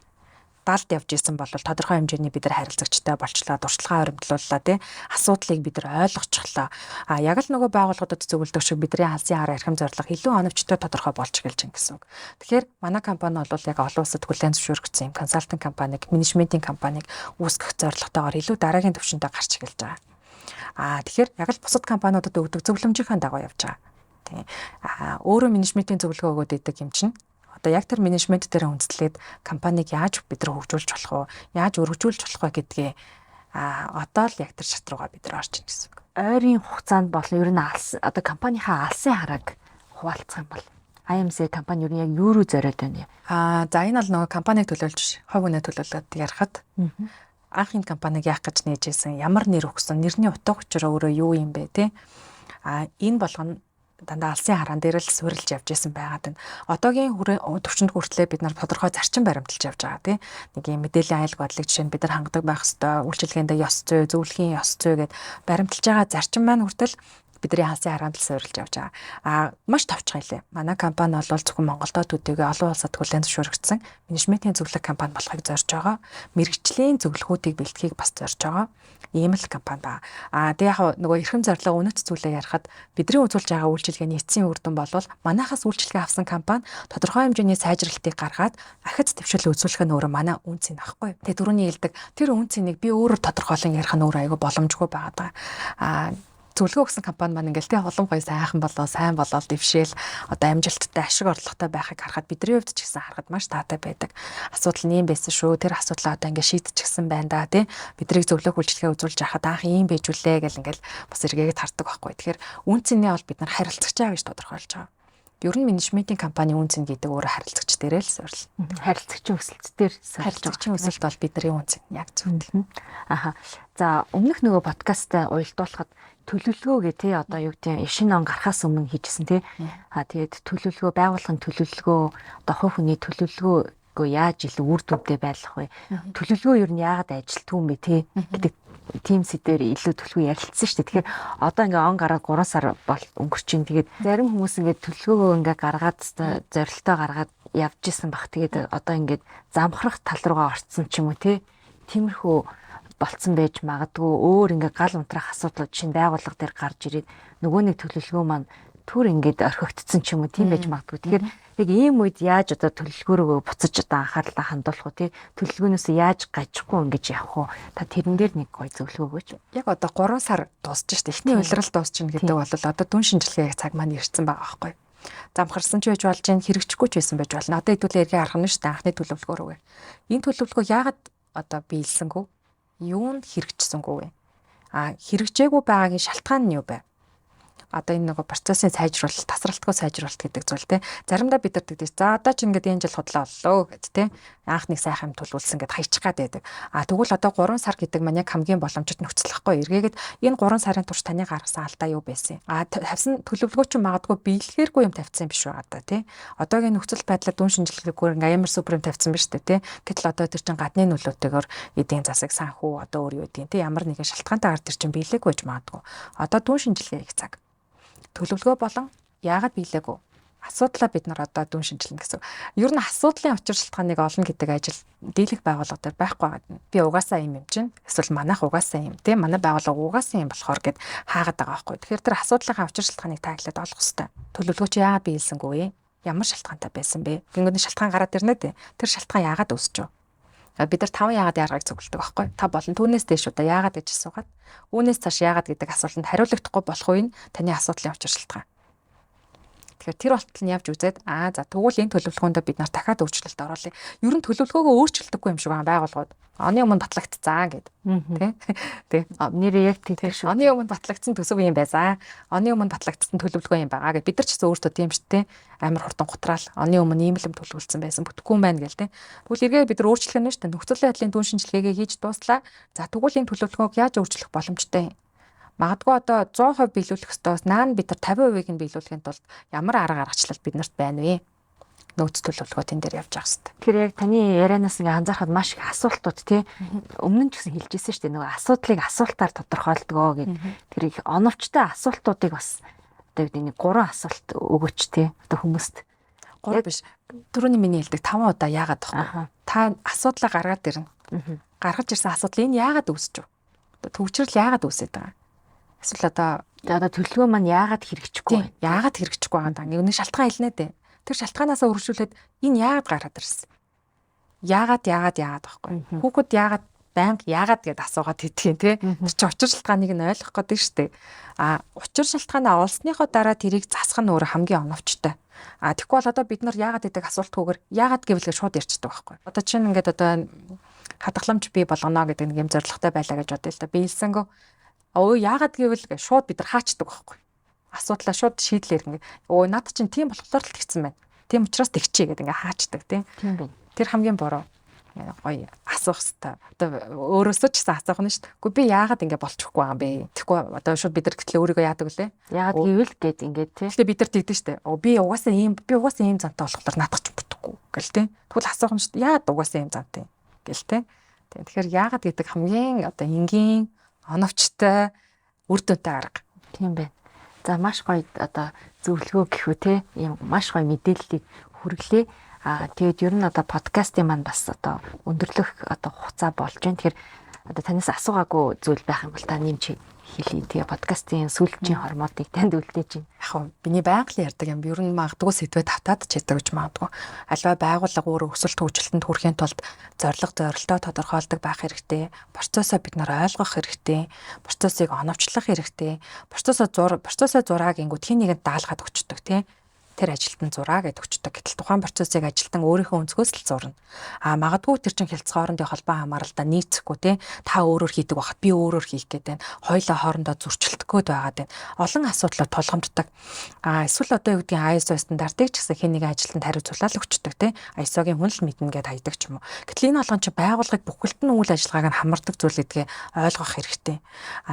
Далд явж исэн бол тодорхой хэмжээний бид нар харилцагчтай болчлаа, дуршлагаа хоримтлууллаа тий. Асуудлыг бид нар ойлгочихлоо. Яг л нөгөө байгууллагуудад зөвлөдөг шиг бидний алсын хараа эрхэм зорилго илүү оновчтой тодорхой болж эхэлж байна гэсэн үг. Тэгэхээр манай компани бол яг олон улсад хүлээн зөвшөөрөгдсөн юм консалтинг компаниг, менежментийн компаниг үүсгэх зорилготойгоор илүү дараагийн түвшиндээ гарч эхэлж байгаа. Тэгэхээр яг л бусад компаниудад өгдөг зөвлөмжийнхаа дагуу явж байгаа. Тий. Өөрөө менежментийн зөвлөгөө өгөөд идэг юм чинь одоо яг тэр менежмент дээр үндэслээд компаниг яаж бид нар хөгжүүлж болох вэ? Яаж өргөжүүлж болох вэ гэдгээ одоо л яг тэр шат руугаа бид нар орж ийн гэсэн үг. Ойрын хугацаанд болон ер нь одоо компанийнхаа алсын харааг хуваалцах юм бол IMC компани ер нь яг юу руу зориод байна вэ? За энэ бол нөгөө компаниг төлөөлж, хувь хүнээ төлөөлөд ярахад анх энэ компаниг яах гэж нээжсэн, ямар нэр өгсөн, нэрний утга учир өөрөө юу юм бэ те? Энэ болгоно дандаа алсын хараан дээр л суурилж явж исэн байгаад байна. Одоогийн төвчөнд хүртлээр бид нар тодорхой зарчим баримталж явж байгаа тийм. Нэг юм мэдээллийн аюулгүй бодлыг жишээ нь бид нар хангадаг байх ёстой, үйлчилгээндээ ёс зүй, зөвлөхийн ёс зүй гэд баримталж байгаа зарчим маань хүртэл бидний алсын хараанд л суурилж явж байгаа. Маш товчхон хэлээ. Манай компани бол зөвхөн Монголдо төдийгүй олон улсад хүлээн зөвшөөрөгдсөн менежментийн зөвлөх компани болохыг зорж байгаа. Мэргэжлийн зөвлөхүүдийг бэлтгэхийг бас зорж байгаа. Ийм л компани ба. Тэгээ яг нөгөө эрхэм зорилго үнэт зүйлээ ярихад бидний үзүүлж байгаа үйлчилгээний эцсийн үр дүн бол манайхаас үйлчилгээ авсан компани тодорхой хэмжээний сайжралтыг гаргаад ахиц дэвшил үзүүлэх нь өөрөө манай үн цэн байхгүй. Тэгээ түрүүний хэлдэг тэр үн цэнийг би өөрөө тодорхойлон ярих нь өөрөө аягүй боломжгүй байгаа. Зөвлөгөө өгсөн компани маань ингээл олон гоё сайхан болоо, сайн болоод дэвшээл одоо амжилттай ашиг орлоготой байхыг харахад бидний хувьд ч гэсэн харахад маш таатай байдаг. Асуудал нь юм байсан шүү. Тэр асуудлаа одоо ингээ шийдчихсэн байна да тий. Бидрийг зөвлөх үйлчлэгээ үзүүлж яхад анх ийм байжулээ гэл ингээл бас эргээгээд хардаг байхгүй. Тэгэхээр үн цэнээ бол бид нар харилцагч байгаа гэж тодорхойлж байгаа. Ер нь менежментийн компани үн цэн гэдэг өөрөө харилцагч дээрээ л суурилна. Харилцагчийн өсөлт дээр харилцагчийн өсөлт бол бидний үн цэн яг зөв. За өмнөх нөгөө подкастаа уялдуулахад төлөвлөгөө тий одоо юу гэдэг шинэ он гарахаас өмнө хийжсэн тий. Тэгээд төлөвлөгөө байгууллагын төлөвлөгөө одоо хувь хүний төлөвлөгөө яаж илүү үр дүнтэй байх вэ? Төлөвлөгөө ер нь яагаад ажилтгүй юм бэ тий гэдэг team дээр илүү төлөвлөгөө ярилцсан шүү дээ. Тэгэхээр одоо ингээ он гараад 3 сар бол өнгөрч чинь тэгээд зарим хүмүүс ингээ төлөвлөгөөгөө ингээ гаргаад зорилтоо гаргаад явж исэн бах. Тэгээд одоо ингээ замхрах тал руугаа орцсон ч юм уу тий. Тиймэрхүү болцсон байж магадгүй өөр ингээ гал унтрах асуудлууд чинь байгууллага дээр гарч ирээд нөгөө нэг төлөвлөгөө маань түр ингээд орхигдсон ч юм уу тийм байж магадгүй. Тэгэхээр яг ийм үед яаж одоо төлөвлөгөөрөө буцаж одоо анхаарлаа хандуулах уу тий төлөвлөгөөнөөс яаж гажихгүй ингэж явах уу та тэрэн дээр нэг гоё зөвлөгөө өгөөч. Яг одоо 3 сар дуусч штэ эхний улирал дуусч гэдэг бол одоо дүн шинжилгээ цаг маань ирсэн байгаа байхгүй. Замхарсан ч байж болж гин хэрэгжихгүй ч байсан байж болно. Одоо хэдүүлээ эргээ харах нь штэ анхны төлөвлөгөөрөө. Энэ төлөвлөгөө яагаад одоо биелсэнгүй? Юунд хэрэгжсэнгүй вэ? Хэрэгжээгүй байгаагийн шалтгаан нь юу вэ? Одоо энэ нөгөө процессын сайжруулалт, тасралтгүй сайжруулалт гэдэг зүйл те. Заримдаа бид нар тэгдэж за одоо ч ингээд энэ жил худлаа боллоо гэд те. Анхныг сайхан юм төлөвлөсөн гэд хаячих гад байдаг. Тэгвэл одоо 3 сар гэдэг маань яг хамгийн боломжит нөхцөл байхгүй. Эргээгээд энэ 3 сарын турш таны гаргасан алдаа юу байсан? Тавьсан төлөвлөгөө ч магадгүй биелэхээргүй юм тавьсан биш байгаа да те. Одоогийн нөхцөл байдлаар дүн шинжилгээгүүр ингээд амар супер юм тавьсан биш те. Гэтэл одоо тэр чин гадны нөлөөтэйгээр эдийн засаг санхүү одоо өөр юу гэдэг те. Ямар нэгэн шалтгаантайгаар тэр чин биелээгүй гэж магадгүй. Одоо дүн шинжилгээ их цаг. Төлөвлөгөө болон яагаад биелээгүй асуудлаа бид нар одоо дүн шинжилнэ гэсэн. Ер нь асуудлын учир шалтгааныг олно гэдэг ажил дийлэх байгууллага дээр байхгүй байгаа. Би угаасаа юм чинь эсвэл манайх угаасаа юм тийм манай байгууллага угаасаа юм болохоор гэд хаагаад байгаа байхгүй. Тэгэхээр тэр асуудлынхаа учир шалтгааныг тааглаад олох хэрэгтэй. Төлөвлөгөө чи яагаад биелсэнгүй вэ? Ямар шалтгаантай байсан бэ? Гингөний шалтгаан гараад ирнэ дээ. Тэр шалтгаан яагаад үүсч вэ? Бид нар 5 яагаад яаргыг зөвлөдөг байхгүй. Та болон түүнээс дээш удаа яагаад гэж асуугаад үүнээс цааш яагаад гэдэг асуултанд хариулагдахгүй болох үе нь таны асуудлын учир шалтгаан. Тэгэхээр тэр болтол нь явж үзээд за тэгвэл энэ төлөвлөгөөндөө бид нар дахиад өөрчлөлт оруулъя. Ер нь төлөвлөгөөгөө өөрчлөлтөхгүй юм шиг байгаа байгууллагууд. Оны өмнө батлагдцсан гэд. Тэ. Нэрээ яг тэгдэг шүү. Оны өмнө батлагдсан төсөв юм байсан. Оны өмнө батлагдсан төлөвлөгөө юм байгаа гэд. Бид нар ч гэсэн өөртөө тийм шүү дээ. Амар хурдан гутраал. Оны өмнө ийм л төлөвлөсөн байсан. Бүтэхгүй юм байна гэл тэ. Тэгвэл эргээ бид нар өөрчлөх нь шүү дээ. Нөхцөлийн байдлын түн шинжилгээгээ хийж дууслаа. За тэгвэл энэ төлөвлөгөөг яаж өөрчлөх боломжтой юм? Магадгүй одоо 100% биелүүлэх ёстойос наан бид нар 50% нь биелүүлэхийн тулд ямар арга аргачлал биднэрт байна вэ? Нөөц төлөвлөгөө тэн дээр явж байгаа хэвээр. Тэгэхээр яг таны ярианаас ингээ анзаархад маш их асуултууд тий өмнө нь ч гэсэн хэлжсэн шүү дээ. Нөгөө асуудлыг асуултаар тодорхойлдгоо гэдэг. Тэр их оновчтой асуултуудыг бас одоо нэг 3 асуулт өгөөч тий. Одоо хүмүүст 3 биш. Түрүүний миний хэлдэг 5 удаа яагаад тахгүй. Та асуудлаа гаргаад ирнэ. Гаргаж ирсэн асуудал энэ яагаад үүсэж вэ? Төвчрөл яагаад үүсээд байгаа? Эсвэл одоо төлөвлөгөө маань яагаад хэрэгжихгүй вэ? Яагаад хэрэгжихгүй байгаа даа. Нэг шалтгаан хэлнэ дээ. Тэр шалтгаанаас үргэлжлүүлээд энэ яагаад гараад ирсэн? Яагаад байхгүй. Хүүхэд яагаад байнга яагаад гэд асуугаад идэгин тий. Тэр чинь учир шалтгааныг нь ойлгох гэдэг шүү дээ. Учир шалтгаанаа олсныхоо дараа тэрийг засах нь өөр хамгийн оновчтой. Тэгэхгүй бол одоо бид нар яагаад гэдэг асуултгүйгээр яагаад гэвэл шууд ярьчихдаг байхгүй. Одоо чинь ингээд одоо хадгаламж бий болгоно гэдэг нэг юм зорилготой байлаа гэж бодъё л да. Биелсэнгөө яагаад гэвэл шууд бид нар хаачдаг байхгүй. Асуудлаа шууд шийдлээр ингээ над чинь тийм болохоор л тэгсэн байна. Тийм учраас тэгчээ гэдэг ингээ хаачдаг тийм байна. Тэр хамгийн буруу гоё асуух хэвээр. Одоо өөрөөсөө ч гэсэн асуух нь шүү дээ. Гэхдээ би яагаад ингээ болчихгүй юм бэ? Тэгэхгүй одоо шууд бид нар гэтэл өөрийгөө яадаг үлээ. Яагаад гэвэл гээд ингээ тийм. Гэхдээ бид нар тэгдэж штэ. Би угаасаа ийм зантай болохоор надад ч бүтэхгүй гэл тийм. Тэгвэл асуух юм шүү дээ. Яагаад угаасаа ийм зантай гэл тийм. Тэгэхээр яагаад гэдэг хамгийн одоо энгийн оновчтой үр дүнтэй арга. Тийм байна. За маш гоё одоо зөвлөгөө гэхүү те ийм маш гоё мэдээллийг хүргэлээ. Тэгээд ер нь одоо подкастын маань бас одоо өндөрлөх одоо хугацаа болж байна. Тэгэхээр одоо танаас асуугаагүй зүйл байх юм бол та нэмж хэлье. Тэгээ подкастын сүүлчийн хормоодыг танд үлдээж байна. Яг миний байгалийн ярьдаг юм. Ер нь магадгүй сэдвээ тавтаад ч яддаг гэж магадгүй. Аливаа байгууллага өөрөө өсөлт хөгжилтөнд хүрэхийн тулд зорилтоо тодорхойлдог байх хэрэгтэй. Процессоо бид нар ойлгох хэрэгтэй. Процессыг оновчлох хэрэгтэй. Процессоо зураг ингүүд хин нэгэнд даалгаад өчтдөг тийм. Тэр ажилтан зураа гэдэг өчтдөг. Гэтэл тухайн процессыг ажилтан өөрийнхөө өнцгөөс л зурна. Магадгүй тэр чин хилцэх хоорондын холбоо хамааралтай нийцэхгүй тий. Та өөрөөр хийдэг байхад би өөрөөр хийх гэдэг нь хоёулаа хоорондоо зөрчилдөх гээд байгаад байна. Олон асуудлаар тулгамддаг. Эсвэл одоо юу гэдгийг ISO стандартыг ч гэсэн хэн нэгэн ажилтанд хариуцуулаад өчтдөг тий. ISO-гийн хүн л мэднэ гэдээ хайдаг ч юм уу. Гэтэл энэ болгон чи байгууллагыг бүхэлд нь үйл ажиллагааг нь хамардаг зүйл гэдгийг ойлгох хэрэгтэй.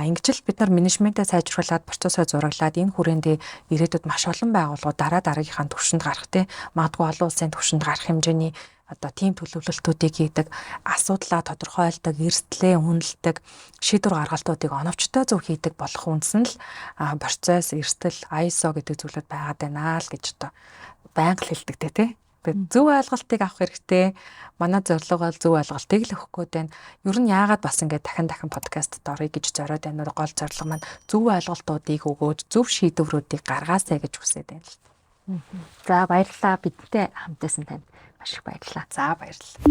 Ингэж л бид нар менежментээ сайжруулад процессоо зураглаад энэ хүрээндээ ирээдүйд маш олон байгууллагууд дараагийнхаа түвшинд гарах те магадгүй олон улсын түвшинд гарах хэмжээний одоо тийм төлөвлөлтүүдийг хийдэг, асуудлаа тодорхойлдог, эрсдлээ үнэлдэг, шийдвэр гаргалтуудыг оновчтой зөв хийдэг болох үндэс нь л процесс, эрсдэл, ISO гэдэг зүйлүүд байгаад байна л гэж одоо байнга л хэлдэг те. Тэгээд зөв ойлголтыг авах хэрэгтэй. Манай зорилго бол зөв ойлголтыг л өгөх гээд байна. Ер нь яагаад бас ингээд дахин подкастт орё гэж зориод байна. Гол зорилго маань зөв ойлголтуудыг өгөөд зөв шийдвэрүүдийг гаргаасай гэж хүсэж байна л. За баярлалаа. Бидэнтэй хамтайсан танд маш их баярлалаа. За баярлалаа.